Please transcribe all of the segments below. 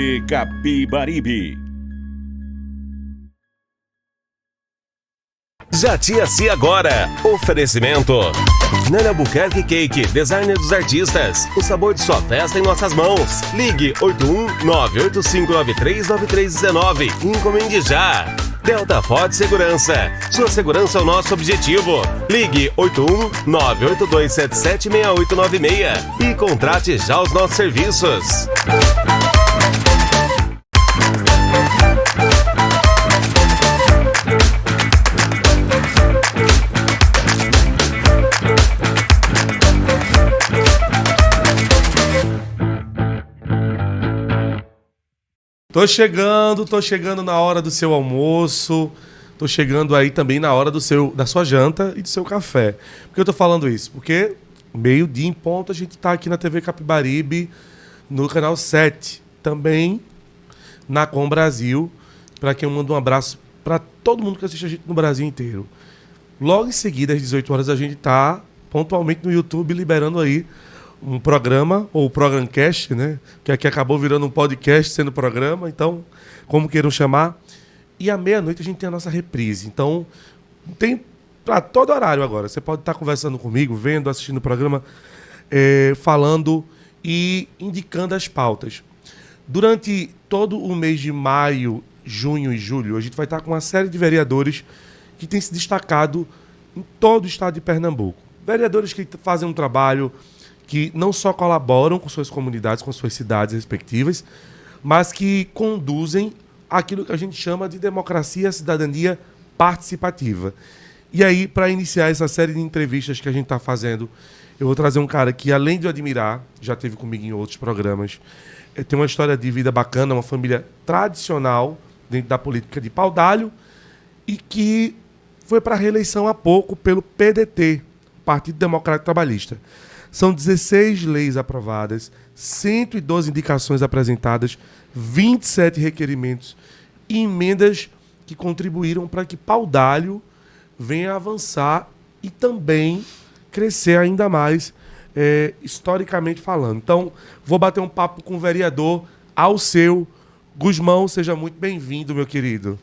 TV Capibaribe. Jatiaci agora. Oferecimento Nani Albuquerque Cake, designer dos artistas. O sabor de sua festa em nossas mãos. Ligue 81-98593-9319 e encomende já. Delta Ford Segurança. Sua segurança é o nosso objetivo. Ligue 81-982776896 e contrate já os nossos serviços. Tô chegando na hora do seu almoço, tô chegando aí também na hora da sua janta e do seu café. Por que eu tô falando isso? Porque meio-dia em ponto a gente tá aqui na TV Capibaribe, no canal 7, também na Com Brasil, para quem eu mando um abraço para todo mundo que assiste a gente no Brasil inteiro. Logo em seguida, às 18 horas, a gente tá pontualmente no YouTube liberando aí um programa, ou Programcast, né? Que aqui acabou virando um podcast sendo programa, então, como queiram chamar. E à meia-noite a gente tem a nossa reprise. Então, tem para todo horário agora. Você pode estar conversando comigo, vendo, assistindo o programa, falando e indicando as pautas. Durante todo o mês de maio, junho e julho, a gente vai estar com uma série de vereadores que têm se destacado em todo o estado de Pernambuco. Vereadores que fazem um trabalho que não só colaboram com suas comunidades, com suas cidades respectivas, mas que conduzem aquilo que a gente chama de democracia e cidadania participativa. E aí, para iniciar essa série de entrevistas que a gente está fazendo, eu vou trazer um cara que, além de eu admirar, já esteve comigo em outros programas, tem uma história de vida bacana, uma família tradicional dentro da política de Paudalho, e que foi para a reeleição há pouco pelo PDT, Partido Democrático Trabalhista. São 16 leis aprovadas, 112 indicações apresentadas, 27 requerimentos e emendas que contribuíram para que Paudalho venha avançar e também crescer ainda mais, historicamente falando. Então, vou bater um papo com o vereador Alceu Gusmão. Seja muito bem-vindo, meu querido.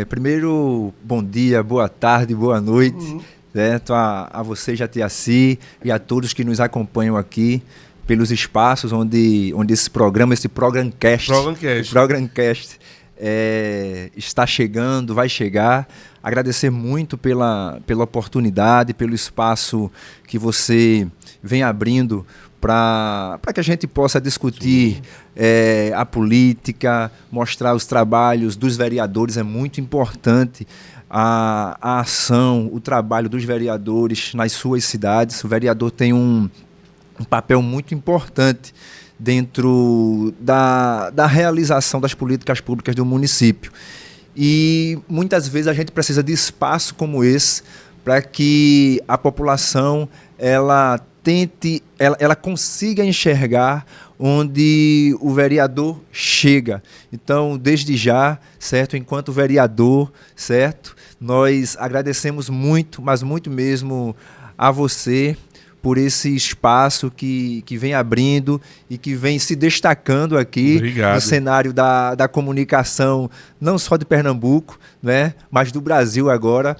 Primeiro, bom dia, boa tarde, boa noite. Certo? A você, Jatiaci, e a todos que nos acompanham aqui pelos espaços onde esse programa, esse Programcast está chegando, vai chegar. Agradecer muito pela oportunidade, pelo espaço que você vem abrindo para que a gente possa discutir a política, mostrar os trabalhos dos vereadores. É muito importante a ação, o trabalho dos vereadores nas suas cidades. O vereador tem um papel muito importante dentro da realização das políticas públicas do município. E muitas vezes a gente precisa de espaço como esse para que a população ela consiga enxergar onde o vereador chega. Então, desde já, certo, enquanto vereador, certo, nós agradecemos muito, mas muito mesmo a você por esse espaço que vem abrindo e que vem se destacando aqui. Obrigado. No cenário da comunicação, não só de Pernambuco, né, mas do Brasil agora.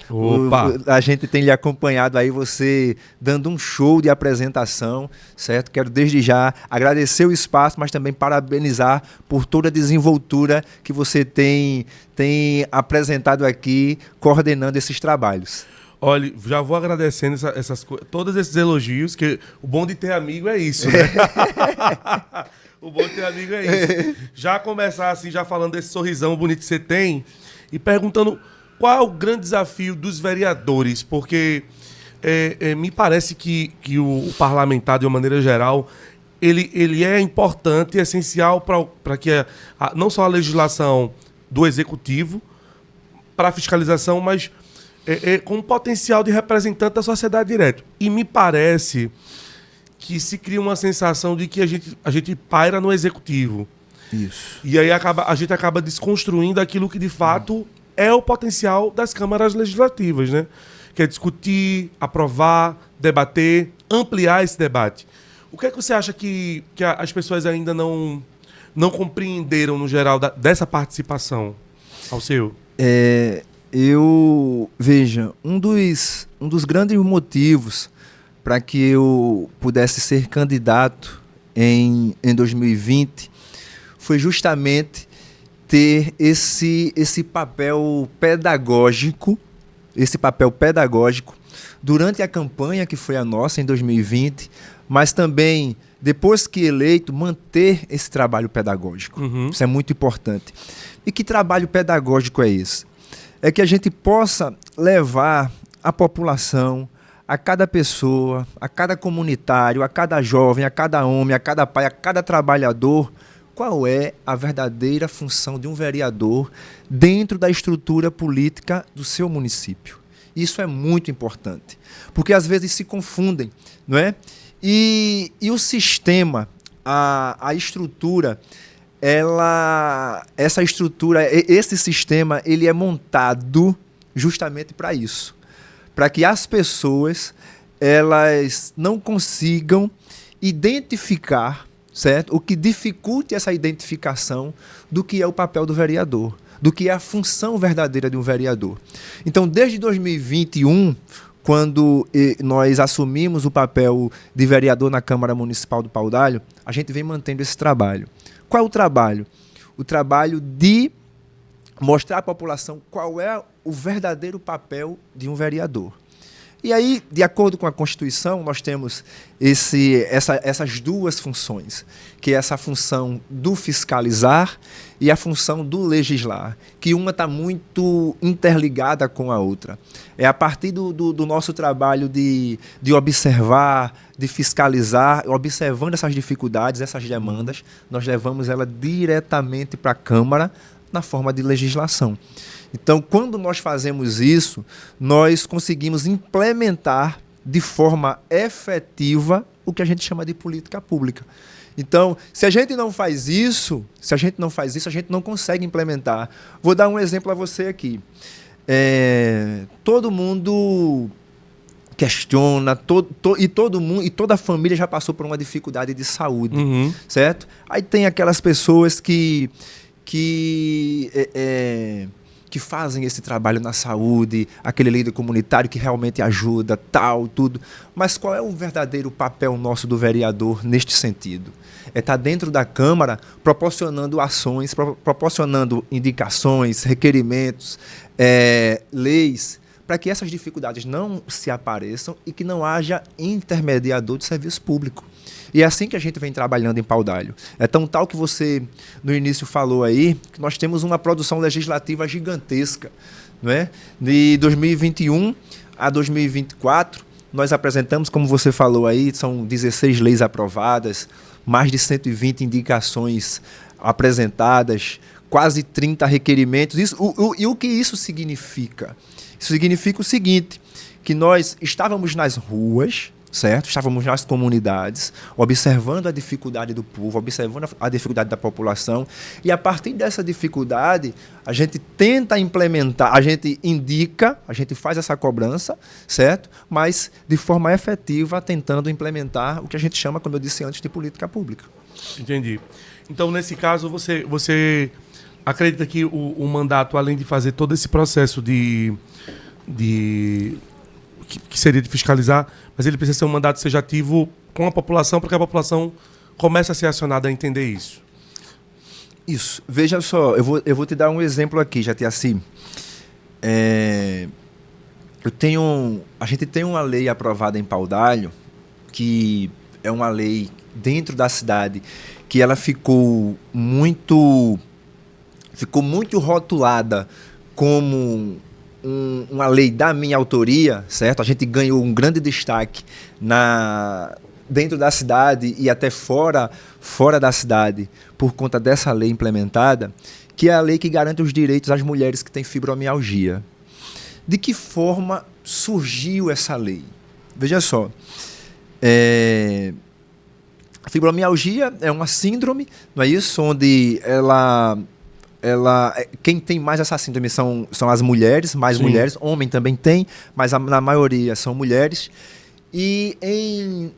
A gente tem lhe acompanhado aí, você dando um show de apresentação, certo? Quero desde já agradecer o espaço, mas também parabenizar por toda a desenvoltura que você tem apresentado aqui, coordenando esses trabalhos. Olha, já vou agradecendo todos esses elogios, que o bom de ter amigo é isso, né? O bom de ter amigo é isso. Já começar assim, já falando desse sorrisão bonito que você tem, e perguntando qual é o grande desafio dos vereadores, porque me parece que o parlamentar, de uma maneira geral, ele é importante e essencial para que não só a legislação do executivo, para a fiscalização, mas com potencial de representante da sociedade direto. E me parece que se cria uma sensação de que a gente paira no executivo. Isso. E aí a gente acaba desconstruindo aquilo que de fato é o potencial das câmaras legislativas, né? Que é discutir, aprovar, debater, ampliar esse debate. O que é que você acha que as pessoas ainda não não compreenderam no geral dessa participação ao seu? Veja, um dos grandes motivos para que eu pudesse ser candidato em 2020 foi justamente ter esse papel pedagógico, durante a campanha que foi a nossa em 2020, mas também, depois que eleito, manter esse trabalho pedagógico. Uhum. Isso é muito importante. E que trabalho pedagógico é esse? É que a gente possa levar a população, a cada pessoa, a cada comunitário, a cada jovem, a cada homem, a cada pai, a cada trabalhador, qual é a verdadeira função de um vereador dentro da estrutura política do seu município. Isso é muito importante, porque às vezes se confundem, não é? E o sistema, a estrutura, esse sistema, ele é montado justamente para isso, para que as pessoas elas não consigam identificar, certo? O que dificulte essa identificação do que é o papel do vereador, do que é a função verdadeira de um vereador. Então, desde 2021, quando nós assumimos o papel de vereador na Câmara Municipal do Paudalho, a gente vem mantendo esse trabalho. Qual é o trabalho? O trabalho de mostrar à população qual é o verdadeiro papel de um vereador. E aí, de acordo com a Constituição, nós temos essas duas funções, que é essa função do fiscalizar e a função do legislar, que uma está muito interligada com a outra. É a partir do nosso trabalho de observar, de fiscalizar, observando essas dificuldades, essas demandas, nós levamos ela diretamente para a Câmara na forma de legislação. Então, quando nós fazemos isso, nós conseguimos implementar de forma efetiva o que a gente chama de política pública. Então, se a gente não faz isso, a gente não consegue implementar. Vou dar um exemplo a você aqui. Todo mundo questiona, e toda a família já passou por uma dificuldade de saúde, certo? Aí tem aquelas pessoas que fazem esse trabalho na saúde, aquele líder comunitário que realmente ajuda, tudo. Mas qual é o verdadeiro papel nosso do vereador neste sentido? É estar dentro da Câmara proporcionando ações, proporcionando indicações, requerimentos, leis, para que essas dificuldades não se apareçam e que não haja intermediador de serviço público. E é assim que a gente vem trabalhando em Paudalho. É tão tal que você, no início, falou aí, que nós temos uma produção legislativa gigantesca. Não é? De 2021 a 2024, nós apresentamos, como você falou aí, são 16 leis aprovadas, mais de 120 indicações apresentadas, quase 30 requerimentos. E o que isso significa? Isso significa o seguinte, que nós estávamos nas ruas, certo? Estávamos nas comunidades, observando a dificuldade do povo, observando a dificuldade da população, e a partir dessa dificuldade, a gente tenta implementar, a gente indica, a gente faz essa cobrança, certo? Mas de forma efetiva, tentando implementar o que a gente chama, como eu disse antes, de política pública. Entendi. Então, nesse caso, você acredita que o mandato, além de fazer todo esse processo que seria de fiscalizar, mas ele precisa ser um mandato que seja ativo com a população, para que a população comece a ser acionada a entender isso. Isso. Veja só, eu vou te dar um exemplo aqui, Jatiaci. A gente tem uma lei aprovada em Paudalho, que é uma lei dentro da cidade, que ela ficou muito rotulada como uma lei da minha autoria, certo? A gente ganhou um grande destaque dentro da cidade e até fora da cidade por conta dessa lei implementada, que é a lei que garante os direitos às mulheres que têm fibromialgia. De que forma surgiu essa lei? Veja só, a fibromialgia é uma síndrome, não é isso? Onde quem tem mais essa síndrome são as mulheres, Sim. mulheres, homem também tem, mas na maioria são mulheres. E em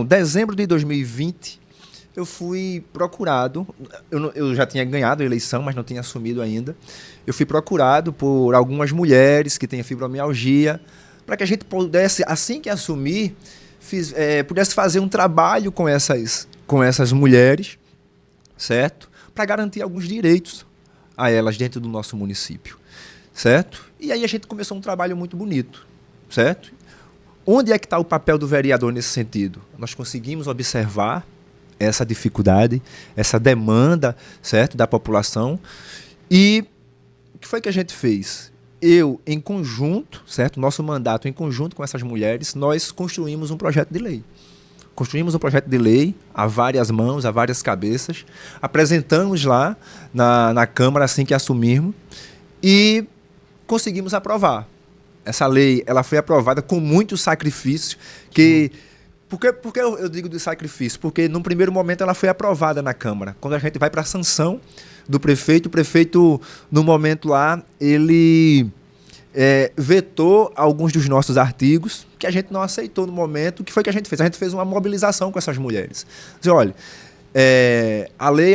dezembro de 2020, eu fui procurado, eu já tinha ganhado a eleição, mas não tinha assumido ainda. Eu fui procurado por algumas mulheres que têm fibromialgia, para que a gente pudesse, assim que assumir, pudesse fazer um trabalho com essas mulheres, certo? Para garantir alguns direitos a elas dentro do nosso município, certo? E aí a gente começou um trabalho muito bonito, certo? Onde é que está o papel do vereador nesse sentido? Nós conseguimos observar essa dificuldade, essa demanda, certo, da população. E o que foi que a gente fez? Eu, em conjunto, certo, nosso mandato em conjunto com essas mulheres, nós construímos um projeto de lei. Construímos um projeto de lei a várias mãos, a várias cabeças, apresentamos lá na Câmara assim que assumirmos e conseguimos aprovar. Essa lei ela foi aprovada com muito sacrifício. Por que eu digo de sacrifício? Porque, num primeiro momento, ela foi aprovada na Câmara. Quando a gente vai para a sanção do prefeito, o prefeito, no momento lá, ele vetou alguns dos nossos artigos que a gente não aceitou no momento. O que foi que a gente fez? A gente fez uma mobilização com essas mulheres. Dizer, olha, a lei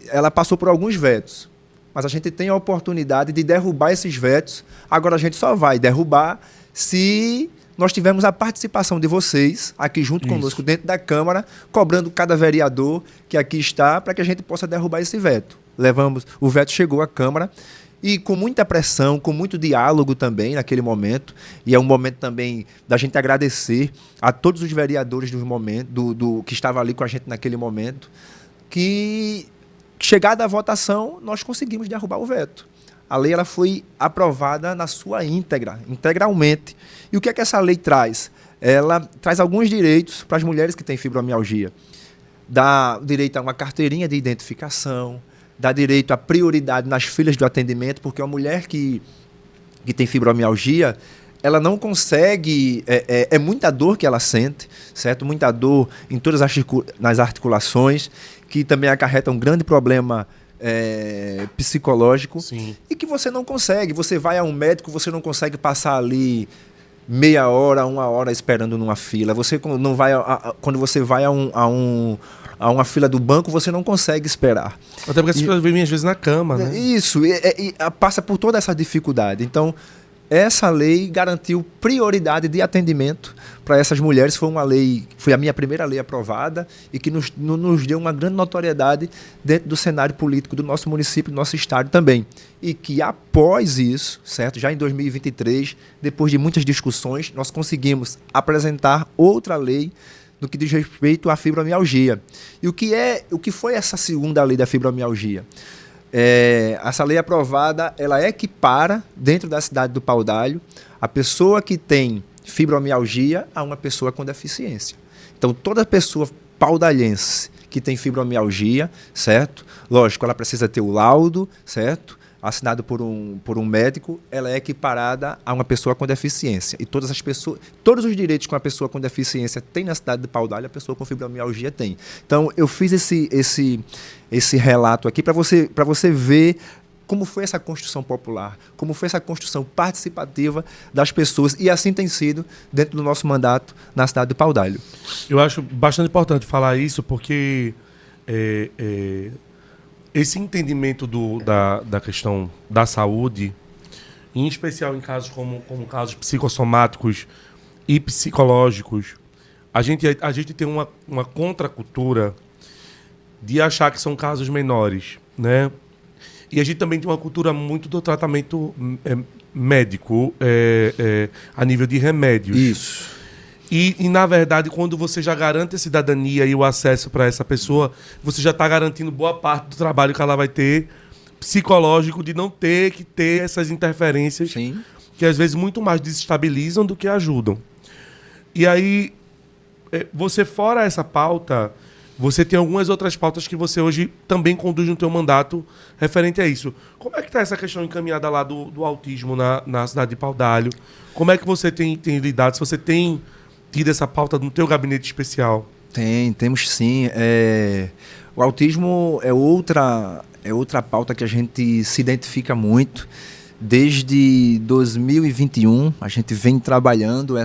ela passou por alguns vetos, mas a gente tem a oportunidade de derrubar esses vetos. Agora a gente só vai derrubar se nós tivermos a participação de vocês aqui junto conosco dentro da Câmara, cobrando cada vereador que aqui está, para que a gente possa derrubar esse veto. O veto chegou à Câmara e com muita pressão, com muito diálogo também naquele momento, e é um momento também da gente agradecer a todos os vereadores que estavam ali com a gente naquele momento, que chegada a votação, nós conseguimos derrubar o veto. A lei ela foi aprovada na sua integralmente. E o que é que essa lei traz? Ela traz alguns direitos para as mulheres que têm fibromialgia. Dá direito a uma carteirinha de identificação, dá direito à prioridade nas filas do atendimento, porque uma mulher que tem fibromialgia, ela não consegue, é muita dor que ela sente, certo? Muita dor em todas nas articulações, que também acarreta um grande problema psicológico. Sim. E que você não consegue. Você vai a um médico, você não consegue passar ali meia hora, 1 hora esperando numa fila. Você não vai quando você vai a uma fila do banco, você não consegue esperar. Até porque as pessoas vivem às vezes na cama, né? Isso, passa por toda essa dificuldade. Então, essa lei garantiu prioridade de atendimento para essas mulheres. Foi a minha primeira lei aprovada e que nos deu uma grande notoriedade dentro do cenário político do nosso município, do nosso estado também. E que após isso, certo, já em 2023, depois de muitas discussões, nós conseguimos apresentar outra lei no que diz respeito à fibromialgia. E o que foi essa segunda lei da fibromialgia? Essa lei aprovada, ela equipara, dentro da cidade do Paudalho, a pessoa que tem fibromialgia a uma pessoa com deficiência. Então, toda pessoa paudalhense que tem fibromialgia, certo? Lógico, ela precisa ter o laudo, certo? Assinado por um médico, ela é equiparada a uma pessoa com deficiência. E todos os direitos que uma pessoa com deficiência tem na cidade de Paudalho, a pessoa com fibromialgia tem. Então, eu fiz esse relato aqui para você ver como foi essa construção popular, como foi essa construção participativa das pessoas, e assim tem sido dentro do nosso mandato na cidade de Paudalho. Eu acho bastante importante falar isso, porque esse entendimento da questão da saúde, em especial em casos como casos psicossomáticos e psicológicos, a gente tem uma contracultura de achar que são casos menores, né? E a gente também tem uma cultura muito do tratamento médico, a nível de remédios. Isso. E, na verdade, quando você já garante a cidadania e o acesso para essa pessoa, você já está garantindo boa parte do trabalho que ela vai ter psicológico, de não ter que ter essas interferências. Sim. Que às vezes muito mais desestabilizam do que ajudam. E aí, você fora essa pauta, você tem algumas outras pautas que você hoje também conduz no teu mandato referente a isso. Como é que está essa questão encaminhada lá do autismo na cidade de Paudalho? Como é que você tem lidado? Se você tem tido essa pauta no teu gabinete especial? Temos sim. O autismo é outra pauta que a gente se identifica muito. Desde 2021, a gente vem trabalhando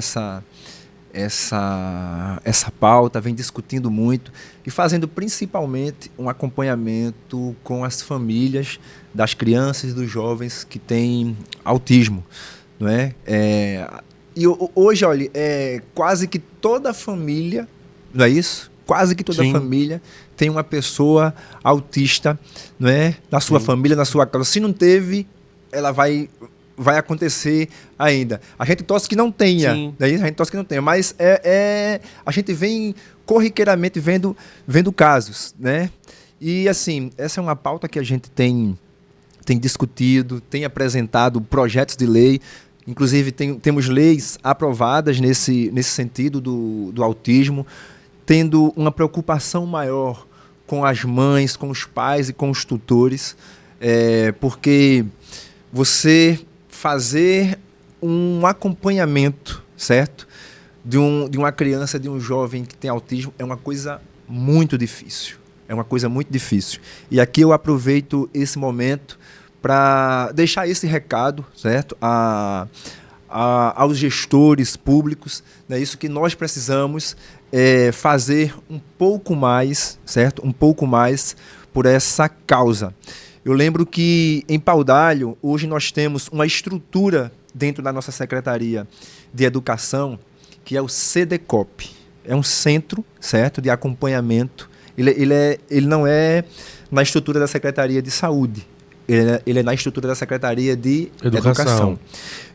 essa pauta, vem discutindo muito e fazendo principalmente um acompanhamento com as famílias das crianças e dos jovens que têm autismo, não é? E hoje, olha, quase que toda família, não é isso? Quase que toda Sim. família tem uma pessoa autista, não é? Na sua família, na sua casa. Se não teve, ela vai acontecer ainda. A gente torce que não tenha, Sim. daí a gente torce que não tenha, mas a gente vem corriqueiramente vendo casos, né? E assim, essa é uma pauta que a gente tem discutido, tem apresentado projetos de lei, inclusive temos leis aprovadas nesse sentido do autismo, tendo uma preocupação maior com as mães, com os pais e com os tutores, porque você fazer um acompanhamento, certo? De uma criança, de um jovem que tem autismo, é uma coisa muito difícil. É uma coisa muito difícil. E aqui eu aproveito esse momento para deixar esse recado, certo? Aos gestores públicos, né? Isso que nós precisamos fazer um pouco mais, certo? Um pouco mais por essa causa. Eu lembro que em Paudalho, hoje nós temos uma estrutura dentro da nossa Secretaria de Educação, que é o CDCOP. É um centro, certo, de acompanhamento. Ele não é na estrutura da Secretaria de Saúde. Ele é na estrutura da Secretaria de Educação.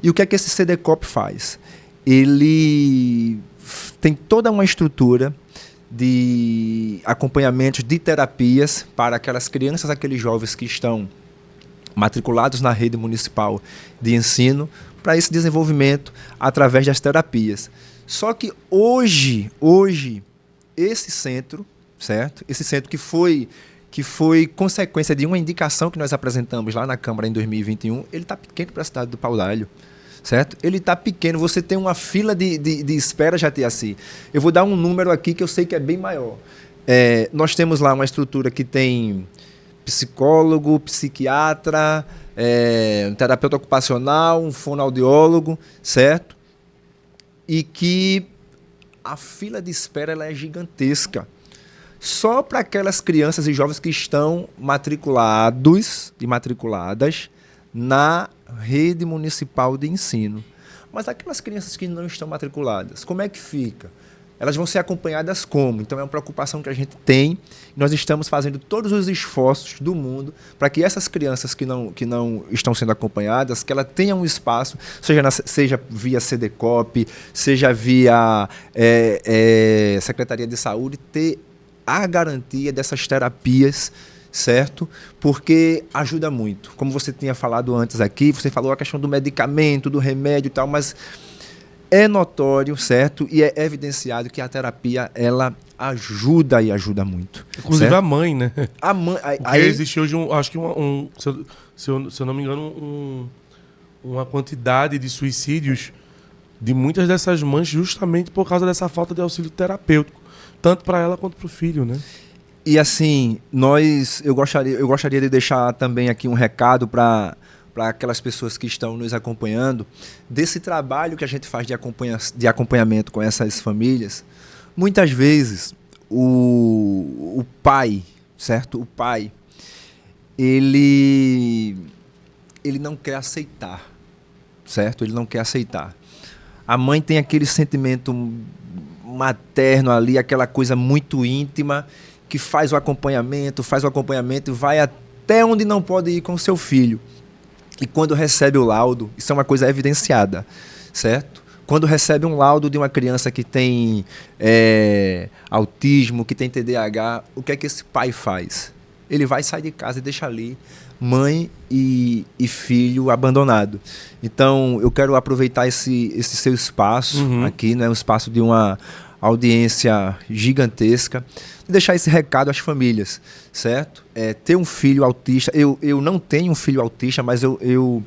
E o que é que esse CDCOP faz? Ele tem toda uma estrutura de acompanhamentos, de terapias para aquelas crianças, aqueles jovens que estão matriculados na rede municipal de ensino, para esse desenvolvimento através das terapias. Só que hoje esse centro, certo? Esse centro que foi consequência de uma indicação que nós apresentamos lá na Câmara em 2021, ele está pequeno para a cidade do Paudalho. Certo? Ele está pequeno, você tem uma fila de espera, Jatiaci. Eu vou dar um número aqui que eu sei que é bem maior. Nós temos lá uma estrutura que tem psicólogo, psiquiatra, um terapeuta ocupacional, um fonoaudiólogo, certo? E que a fila de espera ela é gigantesca. Só para aquelas crianças e jovens que estão matriculados e matriculadas na rede municipal de ensino. Mas aquelas crianças que não estão matriculadas, como é que fica? Elas vão ser acompanhadas como? Então é uma preocupação que a gente tem. Nós estamos fazendo todos os esforços do mundo para que essas crianças que não estão sendo acompanhadas, que elas tenham um espaço, seja via CDCOP, seja via Secretaria de Saúde, ter a garantia dessas terapias, certo? Porque ajuda muito. Como você tinha falado antes aqui, você falou a questão do medicamento, do remédio e tal, mas é notório, certo? E é evidenciado que a terapia, ela ajuda e ajuda muito. Inclusive certo? a mãe, né? A mãe... Porque existe hoje, acho que se eu não me engano, uma quantidade de suicídios de muitas dessas mães justamente por causa dessa falta de auxílio terapêutico, tanto para ela quanto para o filho, né? E assim, eu gostaria de deixar também aqui um recado para aquelas pessoas que estão nos acompanhando, desse trabalho que a gente faz de acompanhamento com essas famílias. Muitas vezes, o pai, certo? O pai, ele não quer aceitar, certo? Ele não quer aceitar. A mãe tem aquele sentimento materno ali, aquela coisa muito íntima, que faz o acompanhamento e vai até onde não pode ir com o seu filho. E quando recebe o laudo, isso é uma coisa evidenciada, certo? Quando recebe um laudo de uma criança que tem autismo, que tem TDAH, o que é que esse pai faz? Ele vai sair de casa e deixa ali mãe e filho abandonado. Então, eu quero aproveitar esse seu espaço aqui, né? Um espaço de uma audiência gigantesca, e deixar esse recado às famílias, certo? Ter um filho autista, eu não tenho um filho autista, mas eu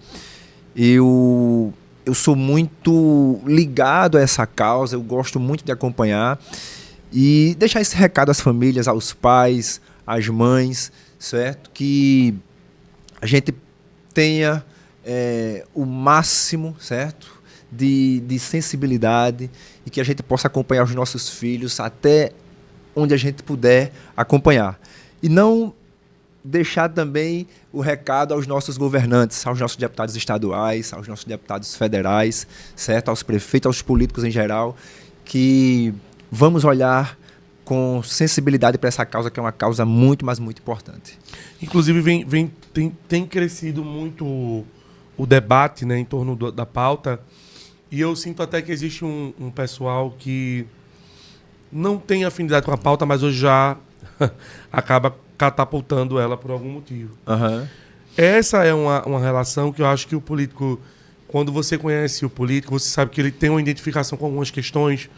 sou muito ligado a essa causa, eu gosto muito de acompanhar, e deixar esse recado às famílias, aos pais, às mães, certo? Que a gente tenha o máximo, certo? de sensibilidade e que a gente possa acompanhar os nossos filhos até onde a gente puder acompanhar. E não deixar também o recado aos nossos governantes, aos nossos deputados estaduais, aos nossos deputados federais, certo? Aos prefeitos, aos políticos em geral, que vamos olhar com sensibilidade para essa causa, que é uma causa muito, mas muito importante. Inclusive, tem crescido muito o debate, né, em torno da pauta, e eu sinto até que existe um pessoal que não tem afinidade com a pauta, mas hoje já acaba catapultando ela por algum motivo. Uhum. Essa é uma relação que eu acho que o político, quando você conhece o político, você sabe que ele tem uma identificação com algumas questões,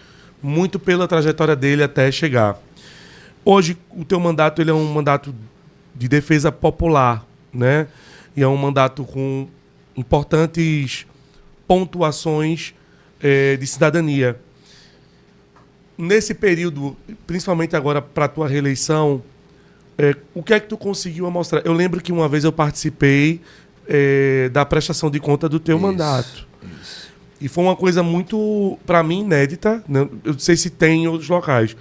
muito pela trajetória dele até chegar. Hoje, o teu mandato ele é um mandato de defesa popular, né? E é um mandato com importantes pontuações de cidadania. Nesse período, principalmente agora para a tua reeleição, o que é que tu conseguiu mostrar? Eu lembro que uma vez eu participei da prestação de conta do teu mandato. Isso. E foi uma coisa muito, para mim, inédita, né? Eu não sei se tem em outros locais.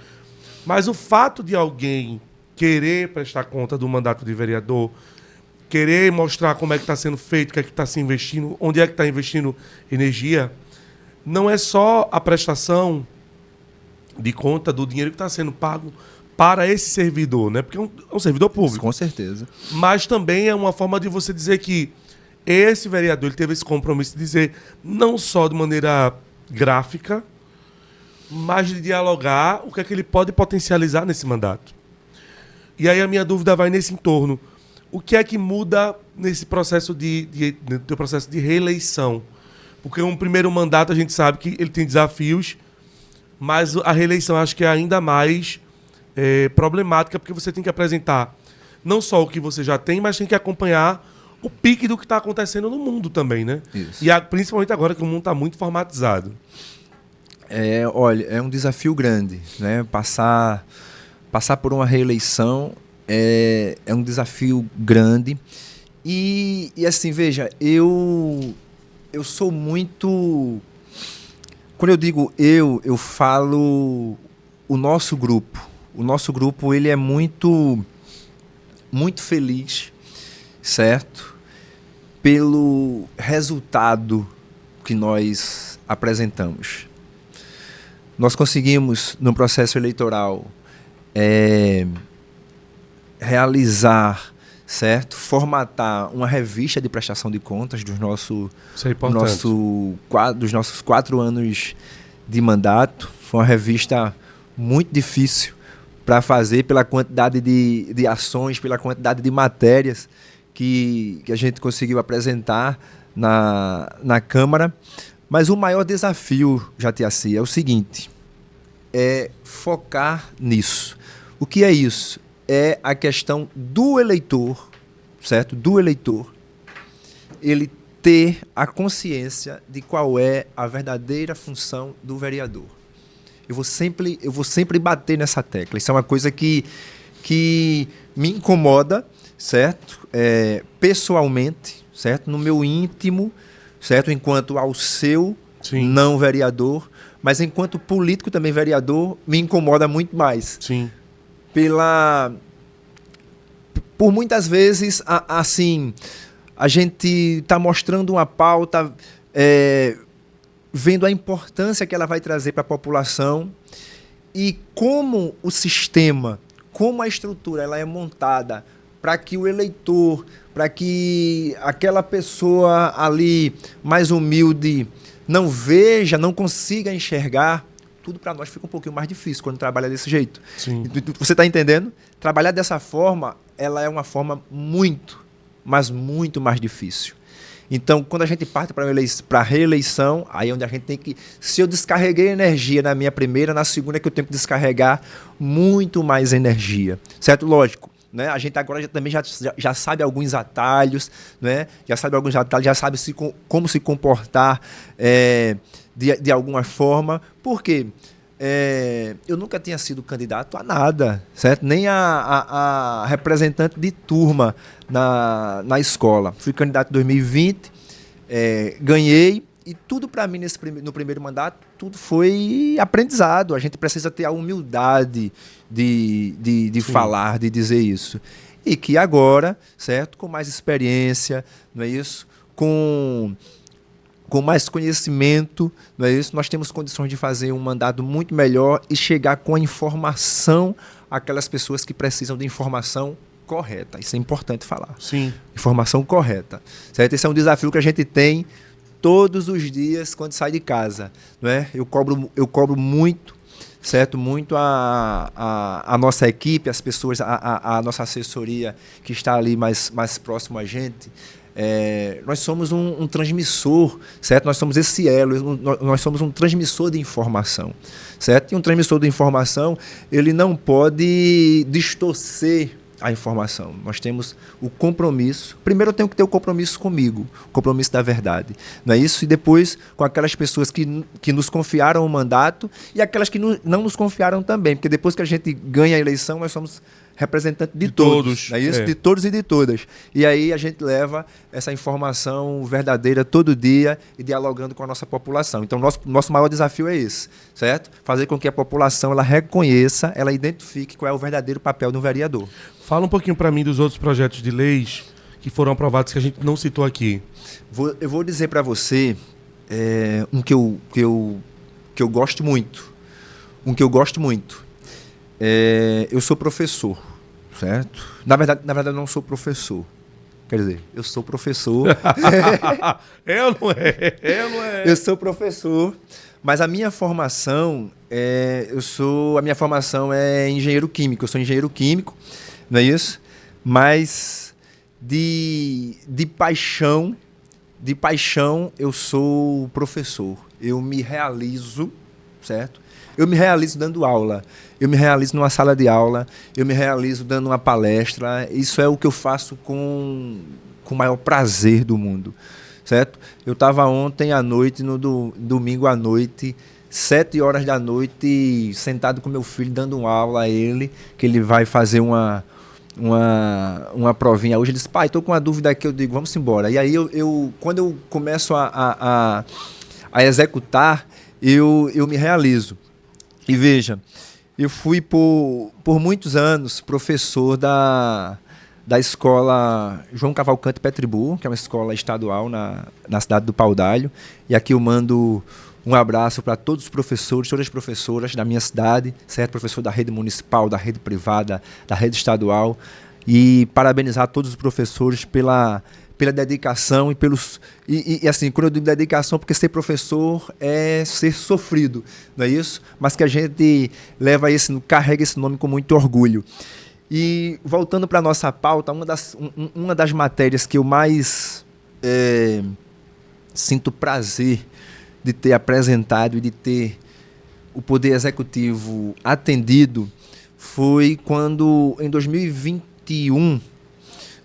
Mas o fato de alguém querer prestar conta do mandato de vereador, querer mostrar como é que está sendo feito, o que é que está se investindo, onde é que está investindo energia, não é só a prestação de conta do dinheiro que está sendo pago para esse servidor, né? Porque é um servidor público. Com certeza. Mas também é uma forma de você dizer que esse vereador ele teve esse compromisso de dizer, não só de maneira gráfica, mas de dialogar o que é que ele pode potencializar nesse mandato. E aí a minha dúvida vai nesse entorno. O que é que muda nesse processo no processo de reeleição? Porque um primeiro mandato a gente sabe que ele tem desafios, mas a reeleição acho que é ainda mais problemática, porque você tem que apresentar não só o que você já tem, mas tem que acompanhar o pique do que está acontecendo no mundo também, né? Isso. E principalmente agora que o mundo está muito formatizado. Olha, é um desafio grande, né? Passar por uma reeleição é um desafio grande. E assim, veja, eu sou muito... Quando eu digo eu falo o nosso grupo. O nosso grupo ele é muito, muito feliz, certo? Pelo resultado que nós apresentamos. Nós conseguimos, no processo eleitoral, realizar, certo? Formatar uma revista de prestação de contas dos nossos 4 anos de mandato. Foi uma revista muito difícil para fazer pela quantidade de ações, pela quantidade de matérias que a gente conseguiu apresentar na Câmara. Mas o maior desafio, Jatiaci, é o seguinte, é focar nisso. O que é isso? É a questão do eleitor, certo? Do eleitor, ele ter a consciência de qual é a verdadeira função do vereador. Eu vou sempre bater nessa tecla. Isso é uma coisa que me incomoda, certo? Pessoalmente, certo? No meu íntimo, certo? Enquanto ao seu Sim. não vereador, mas enquanto político também vereador, me incomoda muito mais. Sim. Por muitas vezes, assim, a gente está mostrando uma pauta, vendo a importância que ela vai trazer para a população e como o sistema, como a estrutura ela é montada para que o eleitor, para que aquela pessoa ali mais humilde não veja, não consiga enxergar, tudo para nós fica um pouquinho mais difícil quando trabalha desse jeito. Sim. Você está entendendo? Trabalhar dessa forma, ela é uma forma muito, mas muito mais difícil. Então, quando a gente parte para a reeleição, aí é onde a gente tem que... Se eu descarreguei energia na minha primeira, na segunda é que eu tenho que descarregar muito mais energia. Certo? Lógico. Né? A gente agora também já sabe alguns atalhos, né? Já sabe como se comportar de alguma forma. Por quê? Eu nunca tinha sido candidato a nada, certo? Nem a representante de turma na escola. Fui candidato em 2020, ganhei E tudo para mim no primeiro mandato, tudo foi aprendizado. A gente precisa ter a humildade de falar, de dizer isso. E que agora, certo, com mais experiência, não é isso? Com mais conhecimento, não é isso? Nós temos condições de fazer um mandato muito melhor e chegar com a informação àquelas pessoas que precisam de informação correta. Isso é importante falar. Sim. Informação correta. Certo? Esse é um desafio que a gente tem todos os dias quando sai de casa. Não é? Eu cobro muito, certo? Muito a nossa equipe, as pessoas, a nossa assessoria que está ali mais próximo a gente. Nós somos um transmissor, certo? Nós somos esse elo, nós somos um transmissor de informação, certo? E um transmissor de informação, ele não pode distorcer a informação. Nós temos o compromisso. Primeiro eu tenho que ter o compromisso comigo, o compromisso da verdade, não é isso? E depois com aquelas pessoas que nos confiaram o mandato e aquelas que não nos confiaram também, porque depois que a gente ganha a eleição, nós somos representante de todos, não é isso? De todos e de todas. E aí a gente leva essa informação verdadeira todo dia e dialogando com a nossa população. Então, nosso maior desafio é esse, certo? Fazer com que a população ela reconheça, ela identifique qual é o verdadeiro papel do vereador. Fala um pouquinho para mim dos outros projetos de leis que foram aprovados que a gente não citou aqui. Eu vou dizer para você um que eu gosto muito. Eu sou professor, certo? Na verdade, eu não sou professor. Quer dizer, eu sou professor. É ou não é? Eu sou professor, mas a minha formação é engenheiro químico. Eu sou engenheiro químico, não é isso? Mas de paixão eu sou professor. Eu me realizo, certo? Eu me realizo dando aula, eu me realizo numa sala de aula, eu me realizo dando uma palestra. Isso é o que eu faço com o maior prazer do mundo, certo? Eu estava ontem à noite, no domingo à noite, 7 horas da noite, sentado com meu filho, dando aula a ele, que ele vai fazer uma provinha hoje. Ele disse: pai, estou com uma dúvida aqui. Eu digo: vamos embora. E aí, quando eu começo a executar, eu me realizo. E veja, eu fui por muitos anos professor da escola João Cavalcante Petribu, que é uma escola estadual na cidade do Pau d'Alho. E aqui eu mando um abraço para todos os professores, todas as professoras da minha cidade, certo? Professor da rede municipal, da rede privada, da rede estadual. E parabenizar todos os professores pela dedicação e assim, quando eu digo dedicação, porque ser professor é ser sofrido, não é isso? Mas que a gente carrega esse nome com muito orgulho. E voltando para a nossa pauta, uma das matérias que eu mais sinto prazer de ter apresentado e de ter o Poder Executivo atendido foi quando, em 2021,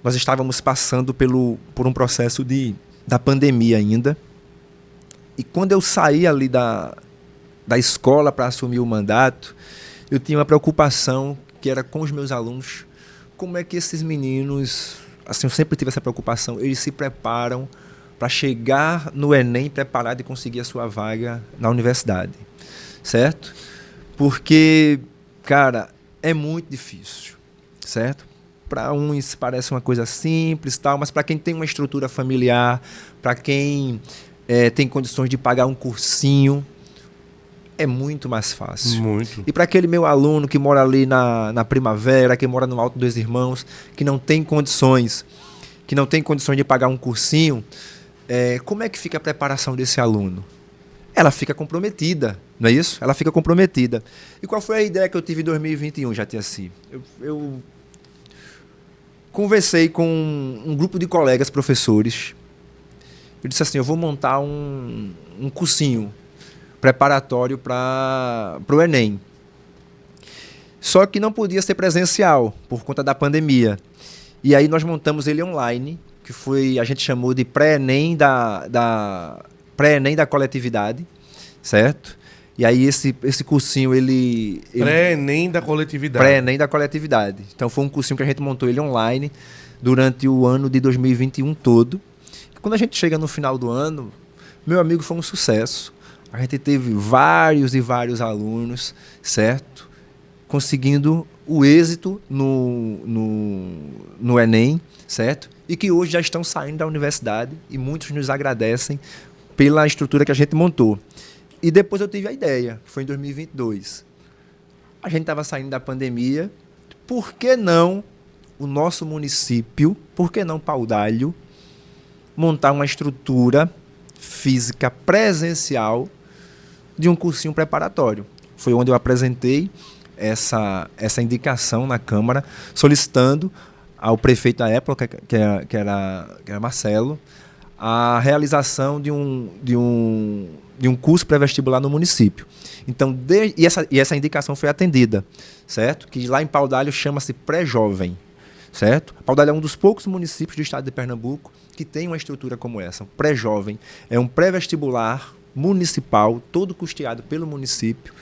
nós estávamos passando por um processo da pandemia ainda. E quando eu saí ali da escola para assumir o mandato, eu tinha uma preocupação que era com os meus alunos. Como é que esses meninos, assim, eu sempre tive essa preocupação, eles se preparam para chegar no Enem preparado e conseguir a sua vaga na universidade, certo? Porque, cara, é muito difícil, certo? Para uns parece uma coisa simples, tal, mas para quem tem uma estrutura familiar, para quem tem condições de pagar um cursinho, é muito mais fácil. Muito. E para aquele meu aluno que mora ali na Primavera, que mora no Alto dos Irmãos, que não tem condições de pagar um cursinho, como é que fica a preparação desse aluno? Ela fica comprometida, não é isso? Ela fica comprometida. E qual foi a ideia que eu tive em 2021, Jatiaci? Eu conversei com um grupo de colegas professores. Eu disse assim: eu vou montar um cursinho preparatório para o Enem. Só que não podia ser presencial por conta da pandemia. E aí nós montamos ele online, que a gente chamou de pré-Enem pré-Enem da coletividade, certo? E aí esse cursinho, Pré-Enem da coletividade. Pré-Enem da coletividade. Então foi um cursinho que a gente montou ele online durante o ano de 2021 todo. E quando a gente chega no final do ano, Meu amigo, foi um sucesso. A gente teve vários e vários alunos, certo? Conseguindo o êxito no Enem, certo? E que hoje já estão saindo da universidade e muitos nos agradecem pela estrutura que a gente montou. E depois eu tive a ideia, foi em 2022. A gente estava saindo da pandemia, por que não o nosso município, por que não Paudalho, montar uma estrutura física presencial de um cursinho preparatório? Foi onde eu apresentei essa indicação na Câmara, solicitando ao prefeito da época, que era Marcelo, a realização de um curso pré-vestibular no município. Então, essa indicação foi atendida, certo? Que lá em Paudalho chama-se pré-jovem, certo? Paudalho é um dos poucos municípios do estado de Pernambuco que tem uma estrutura como essa. Um pré-jovem é um pré-vestibular municipal, todo custeado pelo município,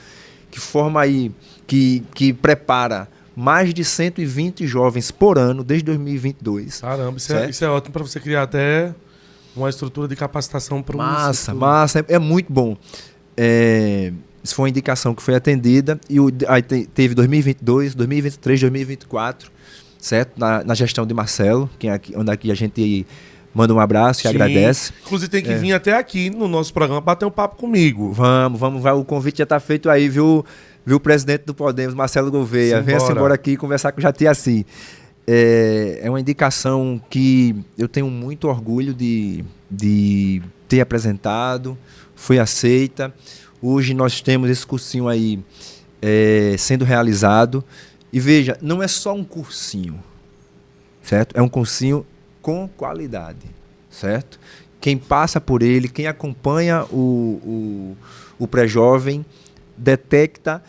que forma aí, que prepara mais de 120 jovens por ano, desde 2022. Caramba, isso é ótimo para você criar até uma estrutura de capacitação para o município. Massa, é muito bom. Isso foi uma indicação que foi atendida, e aí teve 2022, 2023, 2024, certo? Na gestão de Marcelo, onde aqui a gente manda um abraço e agradece. Inclusive tem que vir até aqui no nosso programa bater um papo comigo. Vamos, o convite já está feito aí, viu, presidente do Podemos, Marcelo Gouveia. Venha-se embora aqui conversar com o Jatiaci. É uma indicação que eu tenho muito orgulho de ter apresentado, foi aceita. Hoje nós temos esse cursinho aí sendo realizado. E veja, não é só um cursinho, certo? É um cursinho com qualidade, certo? Quem passa por ele, quem acompanha o pré-jovem, detecta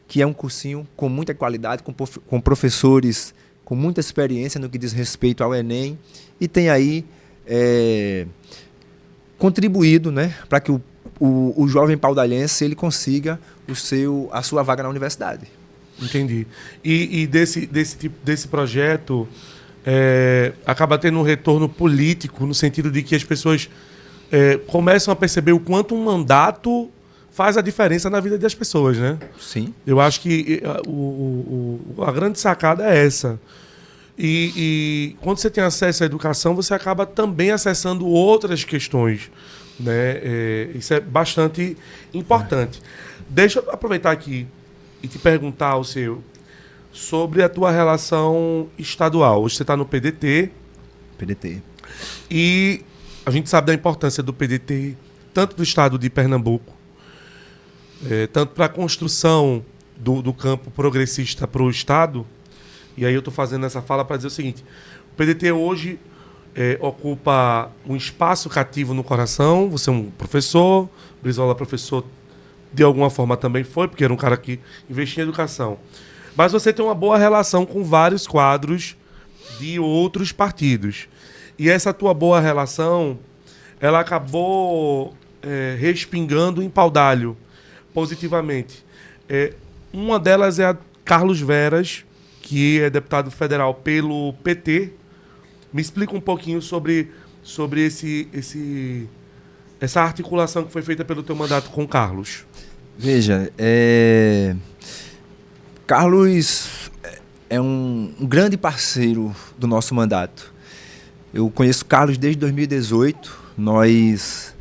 que é um cursinho com muita qualidade, com professores com muita experiência no que diz respeito ao Enem, e tem aí contribuído, né, para que o jovem paudalhense ele consiga a sua vaga na universidade. Entendi. E desse projeto acaba tendo um retorno político, no sentido de que as pessoas começam a perceber o quanto um mandato faz a diferença na vida das pessoas, né? Sim. Eu acho que a grande sacada é essa. E quando você tem acesso à educação, você acaba também acessando outras questões, né? Isso é bastante importante. Deixa eu aproveitar aqui e te perguntar, Alceu, sobre a tua relação estadual. Hoje você está no PDT. PDT. E a gente sabe da importância do PDT, tanto do estado de Pernambuco, tanto para a construção do campo progressista para o estado. E aí eu estou fazendo essa fala para dizer o seguinte: o PDT hoje ocupa um espaço cativo no coração. Você é um professor, Brizola professor de alguma forma também foi, porque era um cara que investia em educação. Mas você tem uma boa relação com vários quadros de outros partidos. E essa tua boa relação, ela acabou respingando em Paudalho, positivamente. Uma delas é a Carlos Veras, que é deputado federal pelo PT. Me explica um pouquinho sobre essa articulação que foi feita pelo teu mandato com Carlos. Veja, Carlos é um grande parceiro do nosso mandato. Eu conheço Carlos desde 2018. Nós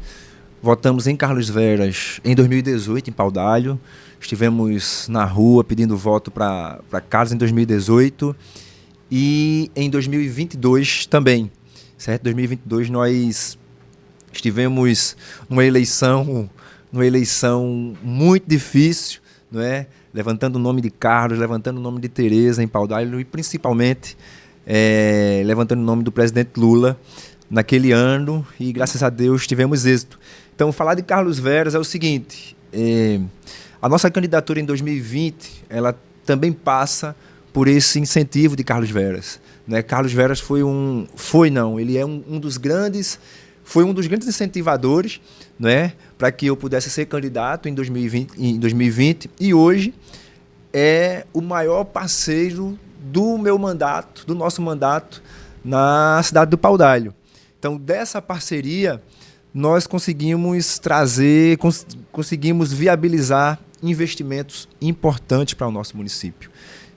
votamos em Carlos Veras em 2018, em Paudalho. Estivemos na rua pedindo voto para Carlos em 2018. E em 2022 também. Certo? Em 2022 nós estivemos numa eleição muito difícil, não é? Levantando o nome de Carlos, levantando o nome de Tereza em Paudalho e principalmente levantando o nome do presidente Lula naquele ano, e graças a Deus tivemos êxito. Então, falar de Carlos Veras é o seguinte: a nossa candidatura em 2020 ela também passa por esse incentivo de Carlos Veras, né? Carlos Veras ele é um dos grandes incentivadores, né, para que eu pudesse ser candidato em 2020, e hoje é o maior parceiro do nosso mandato na cidade do Paudalho. Então, dessa parceria nós conseguimos conseguimos viabilizar investimentos importantes para o nosso município.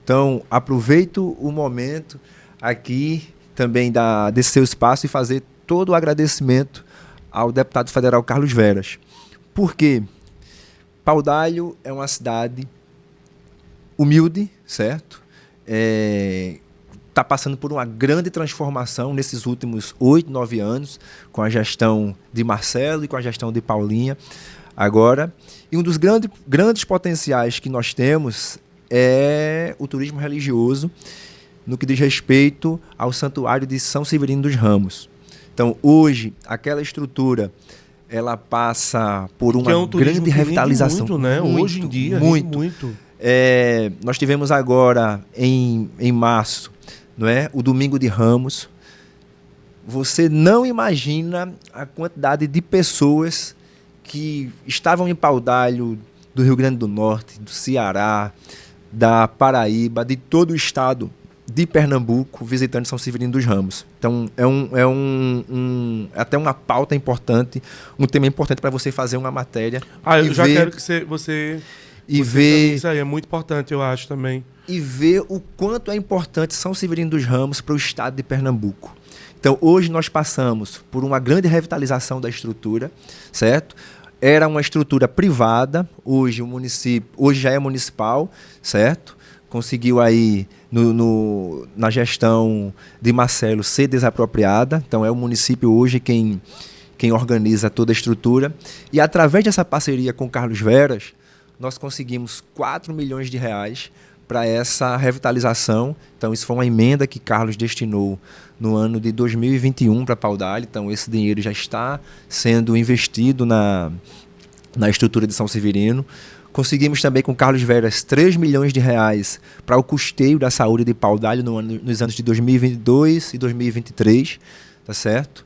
Então, aproveito o momento aqui também desse seu espaço e fazer todo o agradecimento ao deputado federal Carlos Veras. Por quê? Paudalho é uma cidade humilde, certo? Está passando por uma grande transformação nesses últimos 8, 9 anos, com a gestão de Marcelo e com a gestão de Paulinha agora. E um dos grandes potenciais que nós temos é o turismo religioso, no que diz respeito ao Santuário de São Severino dos Ramos. Então, hoje, aquela estrutura, ela passa por uma grande revitalização. Muito, né? Muito, hoje em dia, muito. Nós tivemos agora, em março, não é? O Domingo de Ramos. Você não imagina a quantidade de pessoas que estavam em Paudalho, do Rio Grande do Norte, do Ceará, da Paraíba, de todo o estado de Pernambuco, visitando São Severino dos Ramos. Então, até uma pauta importante, um tema importante para você fazer uma matéria. Eu já quero que você ver isso aí, é muito importante, eu acho também. E ver o quanto é importante São Severino dos Ramos para o estado de Pernambuco. Então, hoje nós passamos por uma grande revitalização da estrutura, certo? Era uma estrutura privada, hoje já é municipal, certo? Conseguiu aí, na gestão de Marcelo, ser desapropriada. Então, é o município hoje quem organiza toda a estrutura. E, através dessa parceria com Carlos Veras, nós conseguimos 4 milhões de reais para essa revitalização. Então, isso foi uma emenda que Carlos destinou no ano de 2021 para Paudalho. Então, esse dinheiro já está sendo investido na estrutura de São Severino. Conseguimos também com Carlos Veras 3 milhões de reais para o custeio da saúde de Paudalho nos anos de 2022 e 2023, tá certo?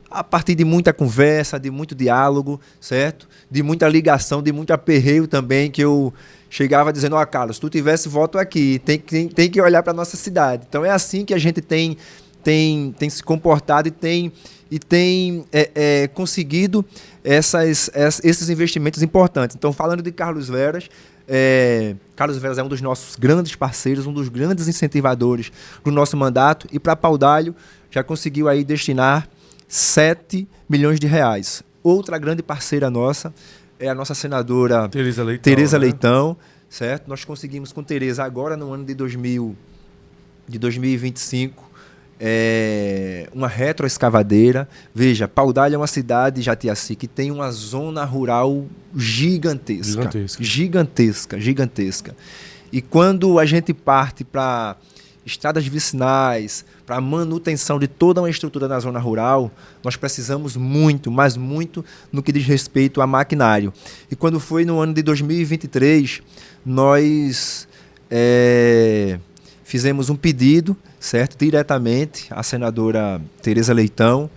A partir de muita conversa, de muito diálogo, certo? De muita ligação, de muito aperreio também, que eu chegava dizendo, Carlos, se tu tivesse voto aqui, tem que olhar para a nossa cidade. Então é assim que a gente tem se comportado e tem conseguido esses investimentos importantes. Então, falando de Carlos Veras, Carlos Veras é um dos nossos grandes parceiros, um dos grandes incentivadores do nosso mandato, e para Paudalho já conseguiu aí destinar 7 milhões de reais. Outra grande parceira nossa é a nossa senadora Tereza Leitão, certo? Nós conseguimos com Tereza agora no ano de 2025 uma retroescavadeira. Veja, Paudalho é uma cidade, Jatiaci, que tem uma zona rural gigantesca. E quando a gente parte para estradas vicinais, para a manutenção de toda uma estrutura na zona rural, nós precisamos muito, mas muito, no que diz respeito a maquinário. E quando foi no ano de 2023, nós fizemos um pedido, certo, diretamente à senadora Tereza Leitão,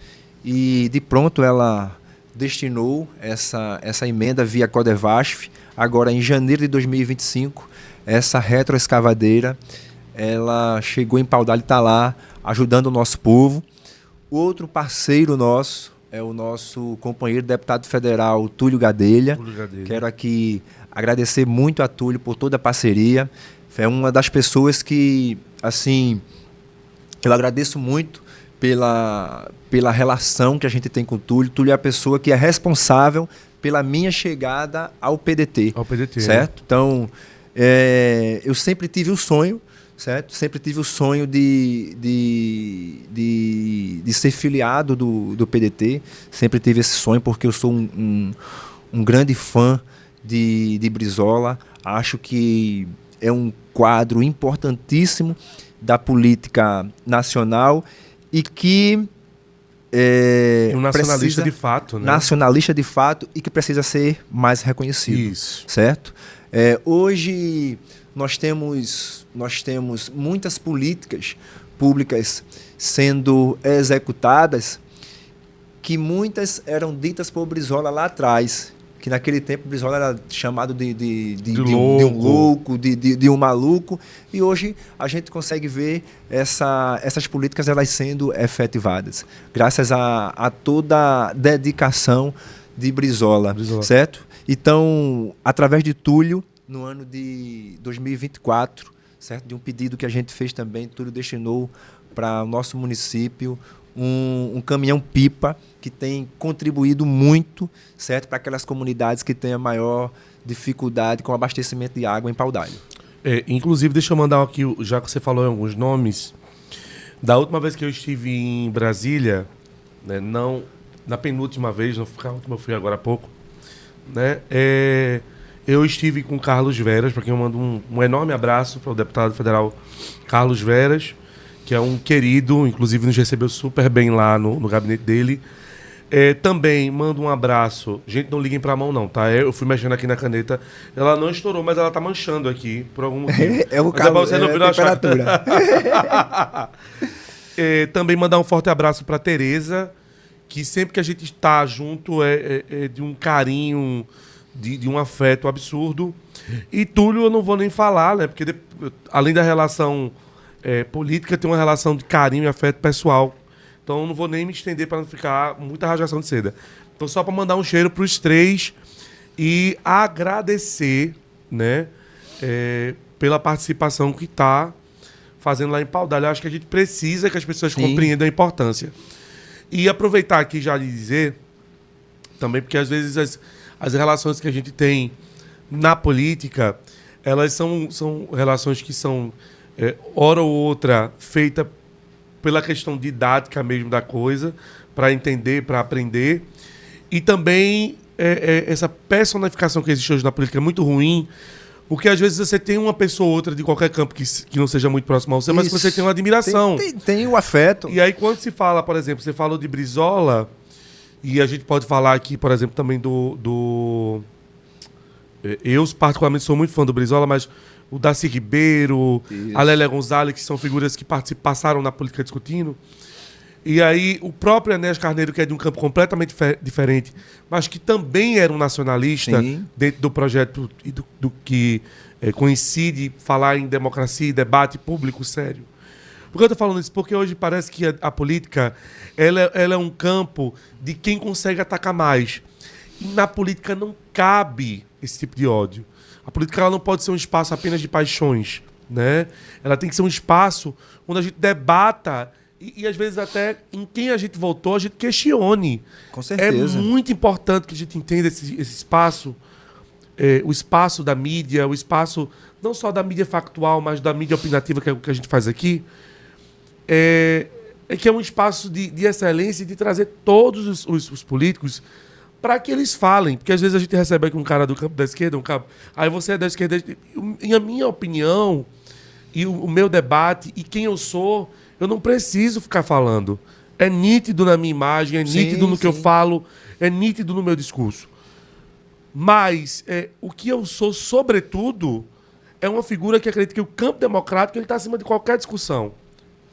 e de pronto ela destinou essa emenda via Codevasf. Agora, em janeiro de 2025, essa retroescavadeira, ela chegou em Paudalho e está lá ajudando o nosso povo. Outro parceiro nosso é o nosso companheiro deputado federal Túlio Gadelha. Quero aqui agradecer muito a Túlio por toda a parceria. É uma das pessoas que, assim, eu agradeço muito pela relação que a gente tem com o Túlio. Túlio é a pessoa que é responsável pela minha chegada ao PDT. Certo? Então, eu sempre tive o sonho, certo? Sempre tive o sonho de ser filiado do PDT. Sempre tive esse sonho porque eu sou um grande fã de Brizola. Acho que é um quadro importantíssimo da política nacional e que um nacionalista de fato, né? Nacionalista de fato e que precisa ser mais reconhecido. Isso. Certo? Hoje nós temos muitas políticas públicas sendo executadas que muitas eram ditas por Brizola lá atrás, que naquele tempo Brizola era chamado de louco. um louco, de um maluco, e hoje a gente consegue ver essas políticas elas sendo efetivadas, graças a toda a dedicação de Brizola, certo? Então, através de Túlio, no ano de 2024, certo? De um pedido que a gente fez também, Túlio destinou para o nosso município um caminhão-pipa que tem contribuído muito, certo, para aquelas comunidades que têm a maior dificuldade com o abastecimento de água em Paudalho. Inclusive, deixa eu mandar aqui, já que você falou em alguns nomes, da última vez que eu estive em Brasília, né, não, na penúltima vez, não foi a última, eu fui agora há pouco, né, eu estive com Carlos Veras, para quem eu mando um enorme abraço para o deputado federal Carlos Veras, que é um querido, inclusive nos recebeu super bem lá no gabinete dele. Também mando um abraço. Gente, não liguem pra mão não, tá? Eu fui mexendo aqui na caneta. Ela não estourou, mas ela tá manchando aqui, por algum motivo. É o calor, você não viu a temperatura. Também mandar um forte abraço pra Tereza, que sempre que a gente está junto é de um carinho, de um afeto absurdo. E Túlio eu não vou nem falar, né? Porque além da relação política, tem uma relação de carinho e afeto pessoal. Então eu não vou nem me estender para não ficar muita rasgação de seda. Então só para mandar um cheiro para os três e agradecer, né, pela participação que está fazendo lá em Paudalho. Eu acho que a gente precisa que as pessoas compreendam a importância. E aproveitar aqui já de dizer também, porque às vezes as relações que a gente tem na política, elas são relações que são hora ou outra feita pela questão didática mesmo da coisa, para entender, para aprender. E também essa personificação que existe hoje na política é muito ruim, porque às vezes você tem uma pessoa ou outra de qualquer campo que não seja muito próximo a você, mas que você tem uma admiração. Tem o afeto. E aí quando se fala, por exemplo, você falou de Brizola, e a gente pode falar aqui, por exemplo, também eu particularmente sou muito fã do Brizola, mas o Darcy Ribeiro, a Lélia Gonzalez, que são figuras que passaram na política discutindo. E aí o próprio Enéas Carneiro, que é de um campo completamente diferente, mas que também era um nacionalista dentro do projeto e do que coincide falar em democracia e debate público sério. Por que eu estou falando isso? Porque hoje parece que a política ela é um campo de quem consegue atacar mais. E na política não cabe esse tipo de ódio. A política ela não pode ser um espaço apenas de paixões, né? Ela tem que ser um espaço onde a gente debata e às vezes até em quem a gente votou, a gente questione. Com certeza. É muito importante que a gente entenda esse espaço, o espaço da mídia, o espaço não só da mídia factual, mas da mídia opinativa, que é o que a gente faz aqui, que é um espaço de excelência e de trazer todos os políticos para que eles falem. Porque às vezes a gente recebe aqui um cara do campo da esquerda, aí você é da esquerda. E a minha opinião, e o meu debate, e quem eu sou, eu não preciso ficar falando. É nítido na minha imagem, é nítido no que eu falo, é nítido no meu discurso. Mas o que eu sou, sobretudo, é uma figura que acredita que o campo democrático está acima de qualquer discussão.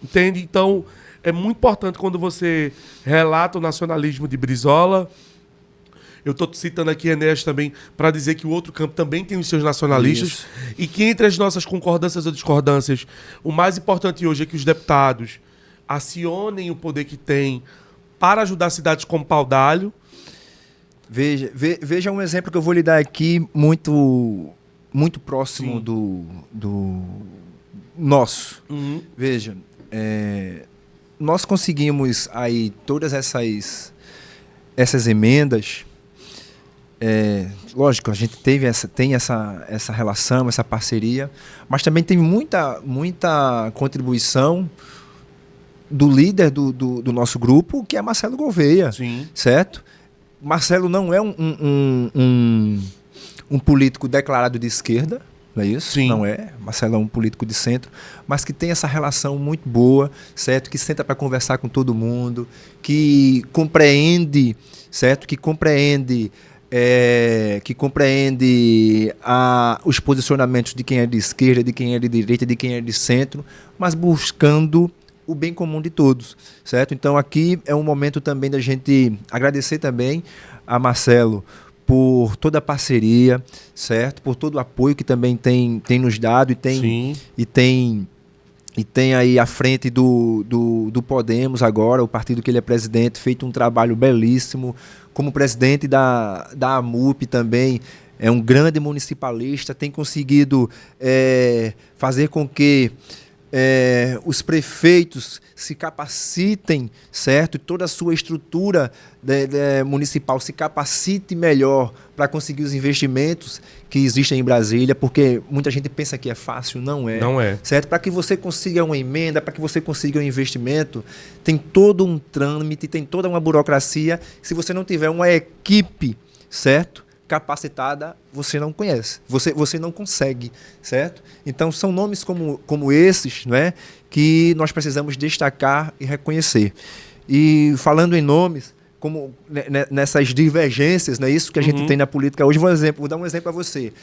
Entende? Então, é muito importante quando você relata o nacionalismo de Brizola. Eu estou citando aqui Enéas também para dizer que o outro campo também tem os seus nacionalistas. Isso. E que entre as nossas concordâncias ou discordâncias, o mais importante hoje é que os deputados acionem o poder que têm para ajudar cidades como Paudalho. Veja um exemplo que eu vou lhe dar aqui muito próximo do nosso. Uhum. Veja, nós conseguimos aí todas essas emendas. Lógico, a gente tem essa relação, essa parceria, mas também tem muita contribuição do líder do nosso grupo, que é Marcelo Gouveia. Sim. Certo? Marcelo não é um político declarado de esquerda, não é isso? Sim. Não é. Marcelo é um político de centro, mas que tem essa relação muito boa, certo? Que senta para conversar com todo mundo, que compreende, certo? Que compreende os posicionamentos de quem é de esquerda, de quem é de direita, de quem é de centro, mas buscando o bem comum de todos, certo? Então aqui é um momento também da gente agradecer também a Marcelo por toda a parceria, certo? Por todo o apoio que também tem nos dado Sim. e tem aí à frente do Podemos agora, o partido que ele é presidente, feito um trabalho belíssimo. Como presidente da AMUP também, é um grande municipalista, tem conseguido fazer com que os prefeitos se capacitem, certo? E toda a sua estrutura municipal se capacite melhor para conseguir os investimentos que existem em Brasília, porque muita gente pensa que é fácil, não é. Não é. Certo? Para que você consiga uma emenda, para que você consiga um investimento, tem todo um trâmite, tem toda uma burocracia. Se você não tiver uma equipe, certo? Capacitada, você não conhece, você não consegue, certo? Então são nomes como esses, não é, que nós precisamos destacar e reconhecer. E falando em nomes, como nessas divergências, não é isso que a gente tem na política hoje. Vou dar um exemplo para você.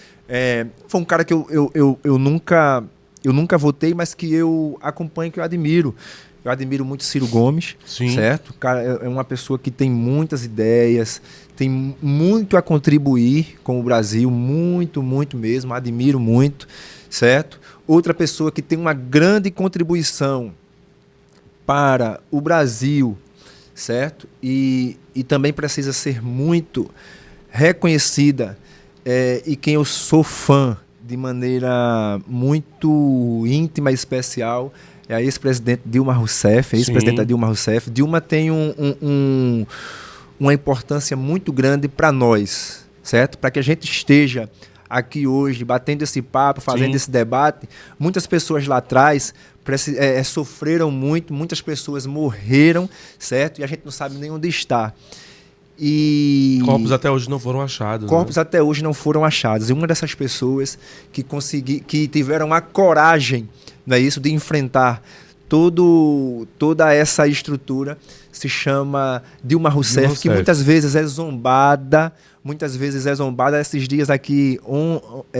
Foi um cara que eu nunca votei, mas que eu acompanho, que eu admiro. Eu admiro muito Ciro Gomes, Sim. certo? O cara é uma pessoa que tem muitas ideias, tem muito a contribuir com o Brasil, muito, muito mesmo, admiro muito, certo? Outra pessoa que tem uma grande contribuição para o Brasil, certo? E também precisa ser muito reconhecida, e quem eu sou fã de maneira muito íntima e especial, é a ex-presidente Dilma Rousseff, a ex-presidenta Dilma Rousseff. Dilma tem uma importância muito grande para nós, certo? Para que a gente esteja aqui hoje, batendo esse papo, fazendo esse debate. Muitas pessoas lá atrás sofreram muito, muitas pessoas morreram, certo? E a gente não sabe nem onde está. E Corpos até hoje não foram achados. Corpos até hoje não foram achados. E uma dessas pessoas que tiveram a coragem, não é isso, de enfrentar toda essa estrutura, se chama Dilma Rousseff, que muitas vezes é zombada. Esses dias aqui,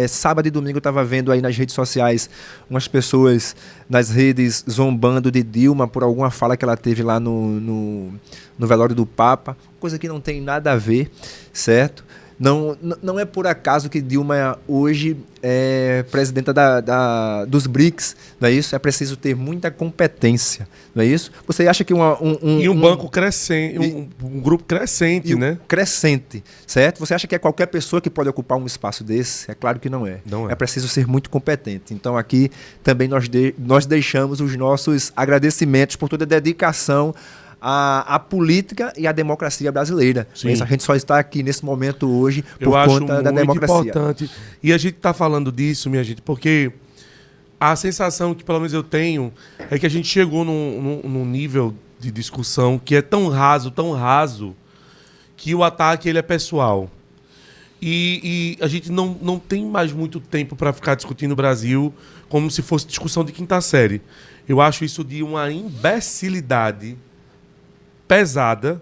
sábado e domingo, eu estava vendo aí nas redes sociais umas pessoas nas redes zombando de Dilma por alguma fala que ela teve lá no velório do Papa, coisa que não tem nada a ver, certo? Não é por acaso que Dilma hoje é presidenta dos BRICS, não é isso? É preciso ter muita competência, não é isso? Você acha que um banco crescente, um grupo crescente, né? Crescente, certo? Você acha que é qualquer pessoa que pode ocupar um espaço desse? É claro que não é. Não é. É preciso ser muito competente. Então aqui também nós deixamos os nossos agradecimentos por toda a dedicação à política e à democracia brasileira. Mas a gente só está aqui nesse momento hoje por conta da democracia. Importante. E a gente está falando disso, minha gente, porque a sensação que pelo menos eu tenho é que a gente chegou num nível de discussão que é tão raso, que o ataque ele é pessoal. E a gente não tem mais muito tempo para ficar discutindo o Brasil como se fosse discussão de quinta série. Eu acho isso de uma imbecilidade pesada,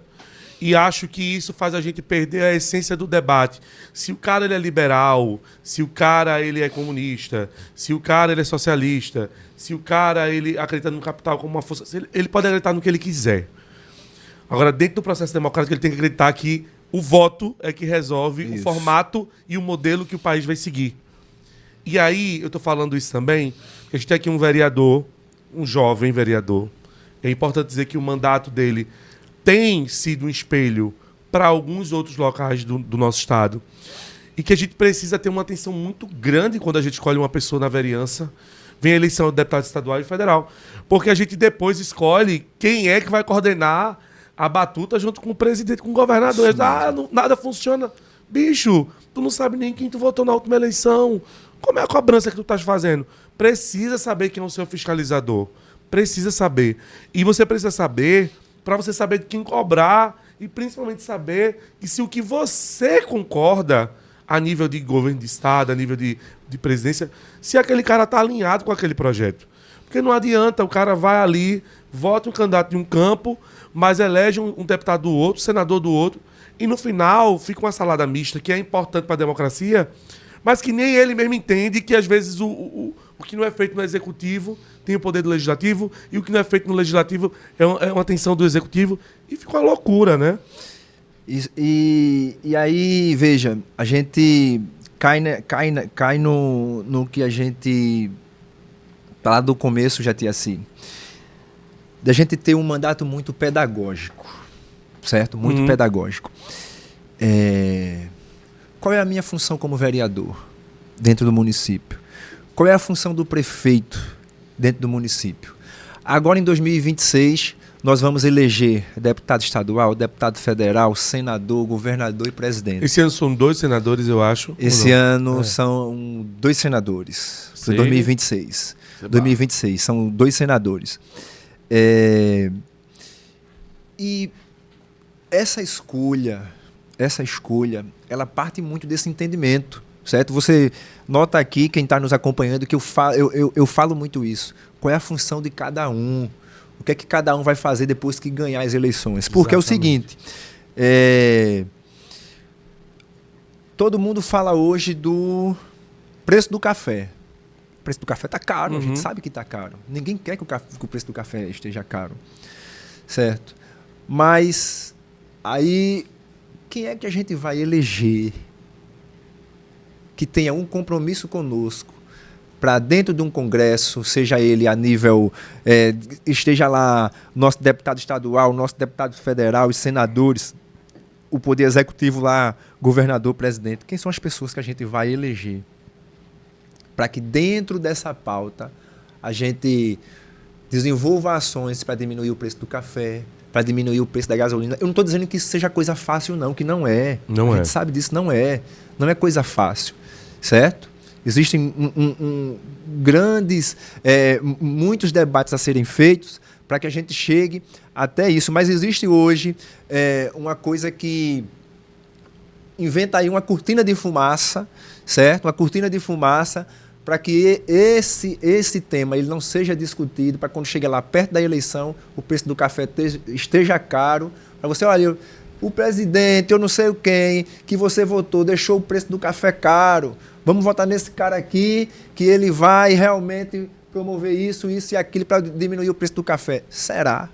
e acho que isso faz a gente perder a essência do debate. Se o cara ele é liberal, se o cara ele é comunista, se o cara ele é socialista, se o cara ele acredita no capital como uma força, ele pode acreditar no que ele quiser. Agora, dentro do processo democrático, ele tem que acreditar que o voto é que resolve o formato e o modelo que o país vai seguir. E aí, eu estou falando isso também, porque a gente tem aqui um vereador, um jovem vereador. É importante dizer que o mandato dele tem sido um espelho para alguns outros locais do nosso estado. E que a gente precisa ter uma atenção muito grande quando a gente escolhe uma pessoa na vereança. Vem a eleição de deputado estadual e federal. Porque a gente depois escolhe quem é que vai coordenar a batuta junto com o presidente, com o governador. Nada funciona. Bicho, tu não sabe nem quem tu votou na última eleição. Como é a cobrança que tu estás fazendo? Precisa saber quem é o seu fiscalizador. Precisa saber. E você precisa saber para você saber de quem cobrar e principalmente saber que se o que você concorda a nível de governo de estado, a nível de presidência, se aquele cara está alinhado com aquele projeto. Porque não adianta, o cara vai ali, vota um candidato de um campo, mas elege um deputado do outro, senador do outro, e no final fica uma salada mista que é importante para a democracia, mas que nem ele mesmo entende que às vezes o que não é feito no executivo tem o poder do legislativo, e o que não é feito no legislativo é uma atenção do executivo, e fica uma loucura, né? E aí, veja, a gente cai no que a gente, lá do começo já tinha assim, da gente ter um mandato muito pedagógico, certo? Muito pedagógico. Qual é a minha função como vereador dentro do município? Qual é a função do prefeito dentro do município? Agora, em 2026, nós vamos eleger deputado estadual, deputado federal, senador, governador e presidente. Esse ano são 2 senadores, eu acho. Esse ano são 2 senadores. Para 2026. 2026, são 2 senadores. E essa escolha, ela parte muito desse entendimento, certo? Você nota aqui, quem está nos acompanhando, que eu falo muito isso. Qual é a função de cada um? O que é que cada um vai fazer depois que ganhar as eleições? Porque exatamente. É o seguinte, todo mundo fala hoje do preço do café. O preço do café está caro, a gente sabe que está caro. Ninguém quer que o preço do café esteja caro, certo? Mas aí, quem é que a gente vai eleger que tenha um compromisso conosco para dentro de um congresso, seja ele a nível, esteja lá nosso deputado estadual, nosso deputado federal e senadores, o poder executivo lá, governador, presidente, quem são as pessoas que a gente vai eleger? Para que dentro dessa pauta a gente desenvolva ações para diminuir o preço do café, para diminuir o preço da gasolina. Eu não estou dizendo que isso seja coisa fácil, não, que não é. A gente sabe disso, não é coisa fácil, certo? Existem muitos debates a serem feitos para que a gente chegue até isso. Mas existe hoje uma coisa que inventa aí uma cortina de fumaça, certo? Uma cortina de fumaça para que esse tema ele não seja discutido, para quando chega lá perto da eleição, o preço do café esteja caro. Para você, olha, o presidente, eu não sei quem, que você votou, deixou o preço do café caro. Vamos votar nesse cara aqui, que ele vai realmente promover isso e aquilo para diminuir o preço do café. Será?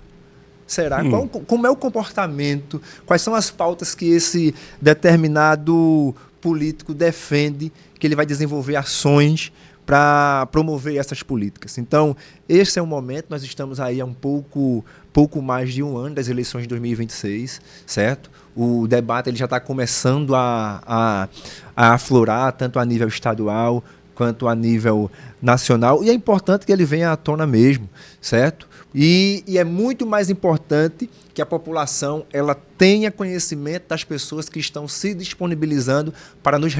Como é o comportamento? Quais são as pautas que esse determinado político defende, que ele vai desenvolver ações para promover essas políticas? Então, esse é o momento, nós estamos aí há pouco mais de um ano das eleições de 2026, certo? O debate ele já está começando a aflorar, tanto a nível estadual quanto a nível nacional, e é importante que ele venha à tona mesmo, certo? E é muito mais importante que a população ela tenha conhecimento das pessoas que estão se disponibilizando para nos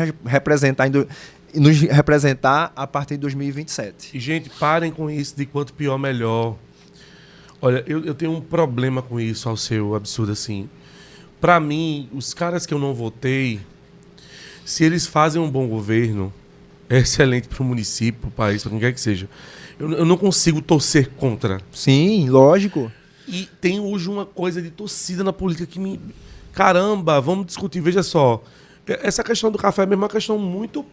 representar a partir de 2027. E, gente, parem com isso de quanto pior, melhor. Olha, eu tenho um problema com isso, ao seu absurdo assim. Para mim, os caras que eu não votei, se eles fazem um bom governo, é excelente para o município, para o país, para quem quer que seja. Eu não consigo torcer contra. Sim, lógico. E tem hoje uma coisa de torcida na política que me... Caramba, vamos discutir. Veja só, essa questão do café é mesmo uma questão muito...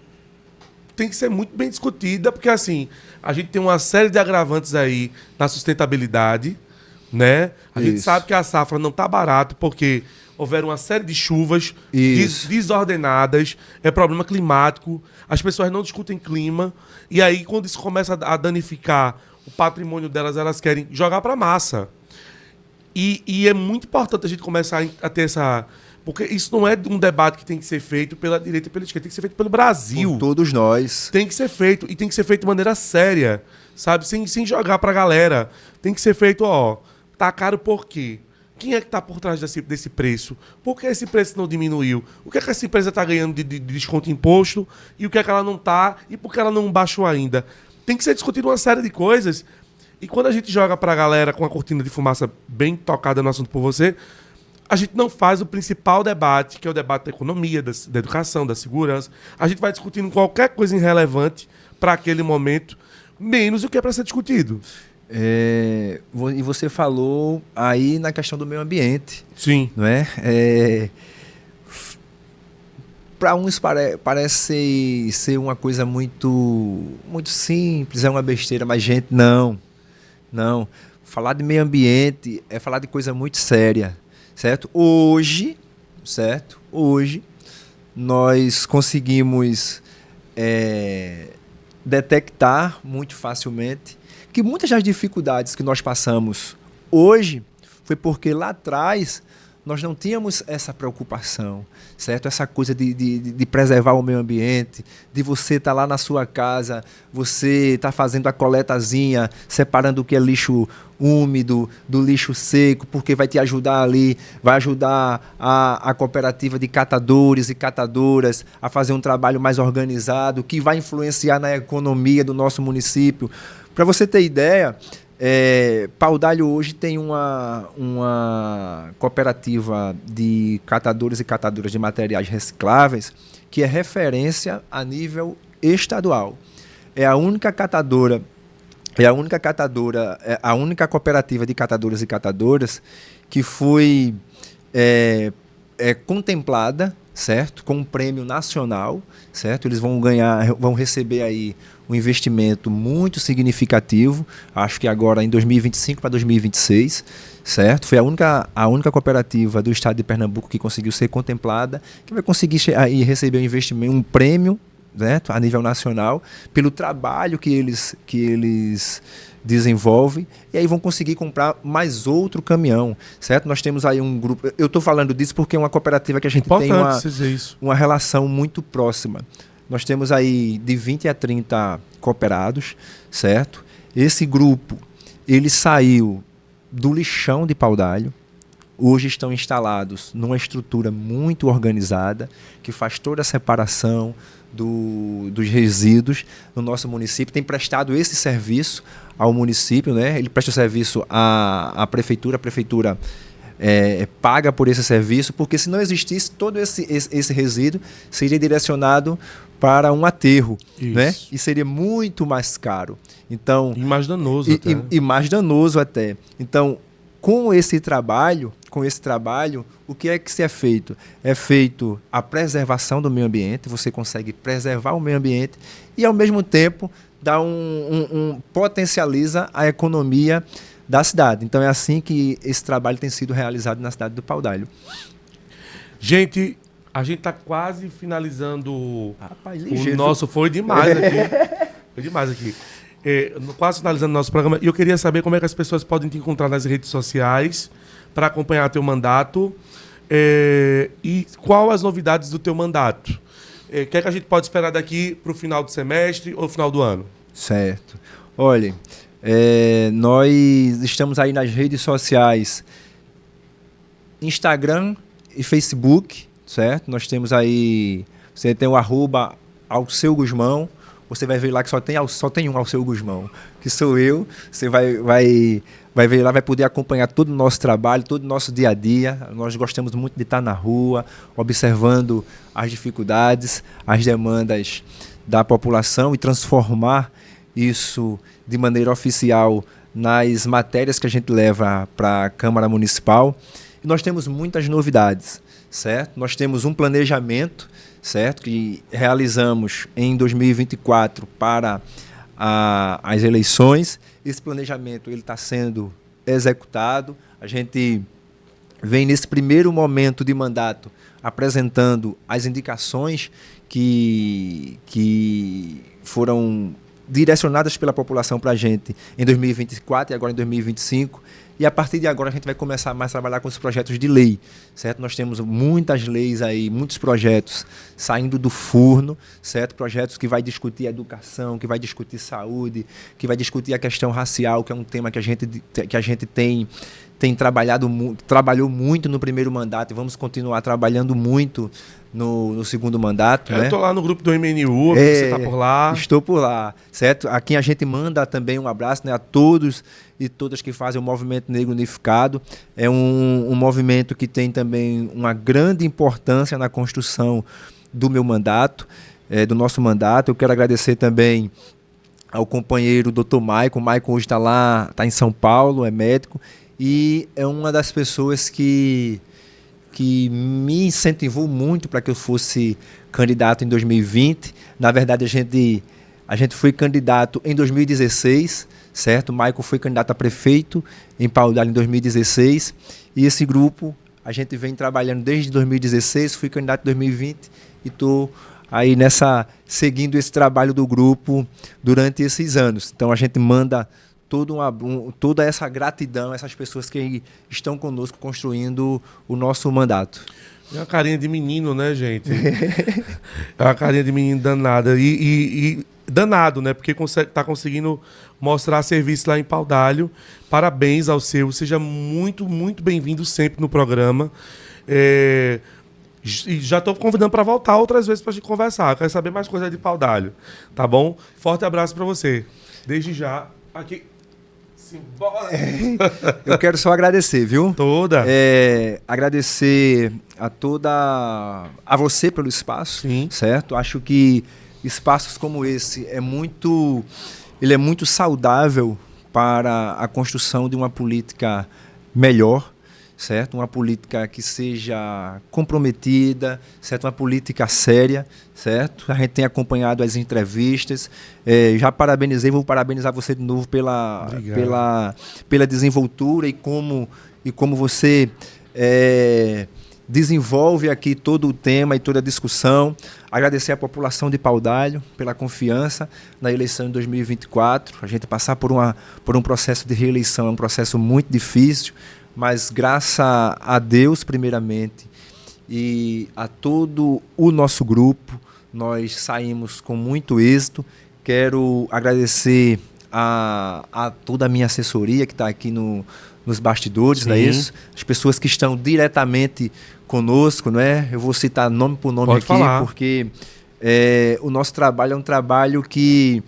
Tem que ser muito bem discutida, porque assim, a gente tem uma série de agravantes aí na sustentabilidade, né? A gente sabe que a safra não está barata, porque houveram uma série de chuvas desordenadas, é problema climático, as pessoas não discutem clima, e aí quando isso começa a danificar o patrimônio delas, elas querem jogar para a massa. E é muito importante a gente começar a ter essa... Porque isso não é um debate que tem que ser feito pela direita e pela esquerda, tem que ser feito pelo Brasil. Por todos nós. Tem que ser feito, e tem que ser feito de maneira séria, sabe? Sem jogar pra galera. Tem que ser feito, tá caro por quê? Quem é que tá por trás desse preço? Por que esse preço não diminuiu? O que é que essa empresa tá ganhando de desconto de imposto? E o que é que ela não tá? E por que ela não baixou ainda? Tem que ser discutido uma série de coisas. E quando a gente joga pra galera com a cortina de fumaça bem tocada no assunto por você, a gente não faz o principal debate, que é o debate da economia, da educação, da segurança. A gente vai discutindo qualquer coisa irrelevante para aquele momento, menos o que é para ser discutido. E você falou aí na questão do meio ambiente. Sim. Não é? Para uns parece ser uma coisa muito simples, é uma besteira, mas, gente, não. Falar de meio ambiente é falar de coisa muito séria. Certo? Hoje, certo? Hoje nós conseguimos detectar muito facilmente que muitas das dificuldades que nós passamos hoje foi porque lá atrás nós não tínhamos essa preocupação, certo? Essa coisa de preservar o meio ambiente, de você estar lá na sua casa, você estar fazendo a coletazinha, separando o que é lixo úmido do lixo seco, porque vai te ajudar ali, vai ajudar a cooperativa de catadores e catadoras a fazer um trabalho mais organizado, que vai influenciar na economia do nosso município. Para você ter ideia, Paudalho hoje tem uma cooperativa de catadores e catadoras de materiais recicláveis que é referência a nível estadual. É a única cooperativa de catadores e catadoras que foi contemplada, certo, com um prêmio nacional, certo? Eles vão receber aí um investimento muito significativo, acho que agora em 2025 para 2026, certo? Foi a única cooperativa do estado de Pernambuco que conseguiu ser contemplada, que vai conseguir aí receber um investimento, um prêmio, certo? A nível nacional, pelo trabalho que eles desenvolvem, e aí vão conseguir comprar mais outro caminhão, certo? Nós temos aí um grupo, eu estou falando disso porque é uma cooperativa que a gente tem uma relação muito próxima. Nós temos aí de 20 a 30 cooperados, certo? Esse grupo, ele saiu do lixão de Paudalho, hoje estão instalados numa estrutura muito organizada, que faz toda a separação dos resíduos no nosso município, tem prestado esse serviço ao município, né? Ele presta o serviço à prefeitura, a prefeitura paga por esse serviço, porque se não existisse todo esse resíduo, seria direcionado para um aterro, né? E seria muito mais caro. Então, e mais danoso até. E mais danoso até. Então, com esse trabalho, o que é que se é feito? É feito a preservação do meio ambiente, você consegue preservar o meio ambiente e, ao mesmo tempo, dá potencializa a economia da cidade. Então, é assim que esse trabalho tem sido realizado na cidade do Paudalho. Gente, a gente está quase finalizando. Rapaz, o nosso. Foi demais aqui. Foi demais aqui. Quase finalizando o nosso programa. E eu queria saber como é que as pessoas podem te encontrar nas redes sociais para acompanhar teu mandato. E qual as novidades do teu mandato? O que é que a gente pode esperar daqui para o final do semestre ou final do ano? Certo. Olha, nós estamos aí nas redes sociais, Instagram e Facebook, certo? Nós temos aí, você tem o @Alceu Guzmão, você vai ver lá que só tem um Alceu Guzmão, que sou eu. Você vai ver lá, vai poder acompanhar todo o nosso trabalho, todo o nosso dia a dia. Nós gostamos muito de estar na rua, observando as dificuldades, as demandas da população e transformar isso de maneira oficial nas matérias que a gente leva para a Câmara Municipal. E nós temos muitas novidades, certo? Nós temos um planejamento, certo, que realizamos em 2024 para as eleições. Esse planejamento ele está sendo executado. A gente vem nesse primeiro momento de mandato apresentando as indicações que foram direcionadas pela população para a gente em 2024 e agora em 2025. E a partir de agora a gente vai começar mais a trabalhar com os projetos de lei, certo? Nós temos muitas leis aí, muitos projetos saindo do forno, certo? Projetos que vai discutir educação, que vai discutir saúde, que vai discutir a questão racial, que é um tema que a gente tem trabalhou muito no primeiro mandato e vamos continuar trabalhando muito no segundo mandato. Eu estou lá no grupo do MNU, você está por lá. Estou por lá, certo? A quem a gente manda também um abraço, né, a todos e todas que fazem o Movimento Negro Unificado. É um movimento que tem também uma grande importância na construção do meu mandato, do nosso mandato. Eu quero agradecer também ao companheiro Dr. Maicon. Maicon hoje está lá, está em São Paulo, é médico, e é uma das pessoas que me incentivou muito para que eu fosse candidato em 2020. Na verdade, a gente foi candidato em 2016, certo? Maicon foi candidato a prefeito em Paudalho em 2016, e esse grupo A gente vem trabalhando desde 2016, fui candidato em 2020 e estou aí seguindo esse trabalho do grupo durante esses anos. Então a gente manda toda essa gratidão a essas pessoas que estão conosco construindo o nosso mandato. É uma carinha de menino, né, gente? É uma carinha de menino danada. E danado, né? Porque tá conseguindo mostrar serviço lá em Paudalho. Parabéns ao seu. Seja muito, muito bem-vindo sempre no programa. E já estou convidando para voltar outras vezes para a gente conversar. Quero saber mais coisas de Paudalho. Tá bom? Forte abraço para você. Desde já. Aqui. Simbora! Eu quero só agradecer, viu? Agradecer a você pelo espaço, sim, certo? Acho que espaços como esse ele é muito saudável para a construção de uma política melhor, certo? Uma política que seja comprometida, certo? Uma política séria, certo? A gente tem acompanhado as entrevistas, já parabenizei, vou parabenizar você de novo pela desenvoltura e como você desenvolve aqui todo o tema e toda a discussão. Agradecer à população de Paudalho pela confiança na eleição de 2024. A gente passar por um processo de reeleição é um processo muito difícil, mas graças a Deus, primeiramente, e a todo o nosso grupo, nós saímos com muito êxito. Quero agradecer a toda a minha assessoria que está aqui nos bastidores, não é isso? As pessoas que estão diretamente conosco, não é? Eu vou citar nome por nome. Pode aqui, falar. Porque o nosso trabalho é um trabalho que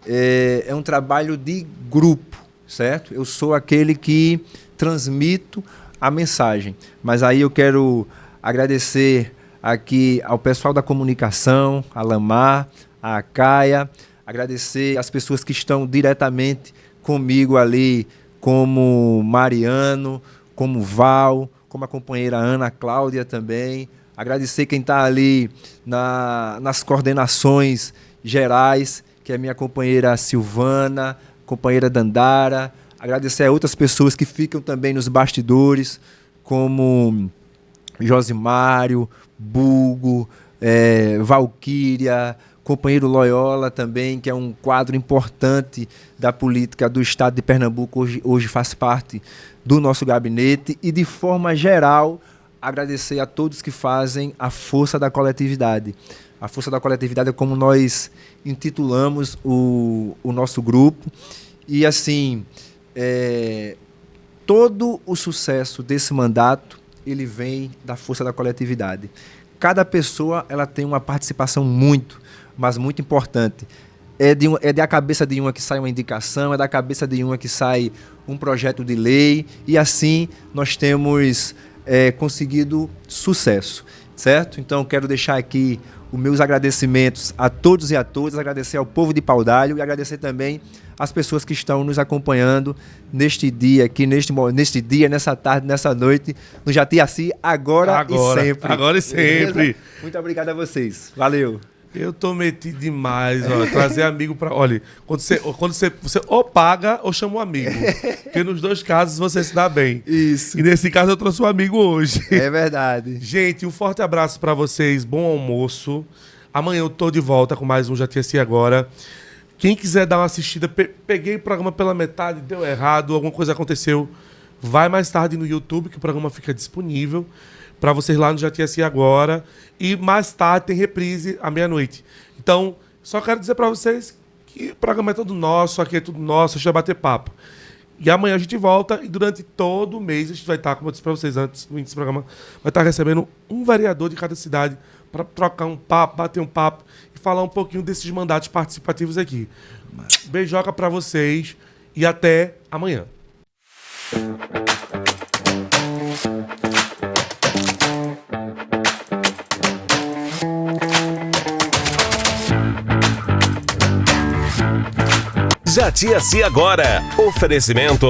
é um trabalho de grupo, certo? Eu sou aquele que transmito a mensagem, mas aí eu quero agradecer aqui ao pessoal da comunicação, a Lamar, a Caia, agradecer as pessoas que estão diretamente comigo ali, como Mariano, como Val, como a companheira Ana Cláudia também. Agradecer quem está ali nas coordenações gerais, que é a minha companheira Silvana, companheira Dandara. Agradecer a outras pessoas que ficam também nos bastidores, como Josimário, Bugo, Valquíria, companheiro Loyola também, que é um quadro importante da política do Estado de Pernambuco, hoje faz parte do nosso gabinete. E, de forma geral, agradecer a todos que fazem a força da coletividade. A força da coletividade é como nós intitulamos o nosso grupo. E, assim, todo o sucesso desse mandato, ele vem da força da coletividade. Cada pessoa ela tem uma participação mas muito importante. É da cabeça de uma que sai uma indicação, é da cabeça de uma que sai um projeto de lei, e assim nós temos conseguido sucesso, certo? Então quero deixar aqui os meus agradecimentos a todos e a todas, agradecer ao povo de Paudalho e agradecer também as pessoas que estão nos acompanhando neste dia aqui, neste dia, nessa tarde, nessa noite, no Jatiaci, agora e sempre. Agora e sempre. Beleza? Muito obrigado a vocês. Valeu. Eu tô metido demais, ó, trazer amigo para... Olha, quando você ou paga ou chama um amigo. Porque nos dois casos você se dá bem. Isso. E nesse caso eu trouxe um amigo hoje. É verdade. Gente, um forte abraço para vocês, bom almoço. Amanhã eu tô de volta com mais um Jatiaci Agora. Quem quiser dar uma assistida, peguei o programa pela metade, deu errado, alguma coisa aconteceu, vai mais tarde no YouTube, que o programa fica disponível para vocês lá no Jatiaci Agora. E mais tarde tem reprise à meia-noite. Então, só quero dizer para vocês que o programa é todo nosso, aqui é tudo nosso, a gente vai bater papo. E amanhã a gente volta e durante todo o mês a gente vai estar, como eu disse para vocês antes, no início do programa, vai estar recebendo um vereador de cada cidade para trocar um papo, bater um papo e falar um pouquinho desses mandatos participativos aqui. Beijoca para vocês e até amanhã. Jatiaci Agora. Oferecimento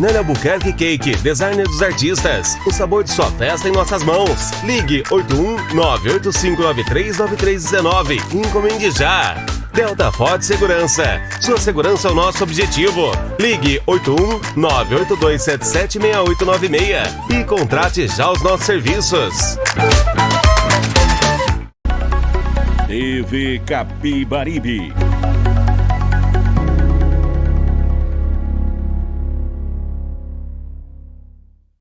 Nélia Albuquerque Cake, designer dos artistas. O sabor de sua festa em nossas mãos. Ligue 81-98593-9319 e encomende já. Delta Forte Segurança. Sua segurança é o nosso objetivo. Ligue 81-982776896 e contrate já os nossos serviços. TV Capibaribe.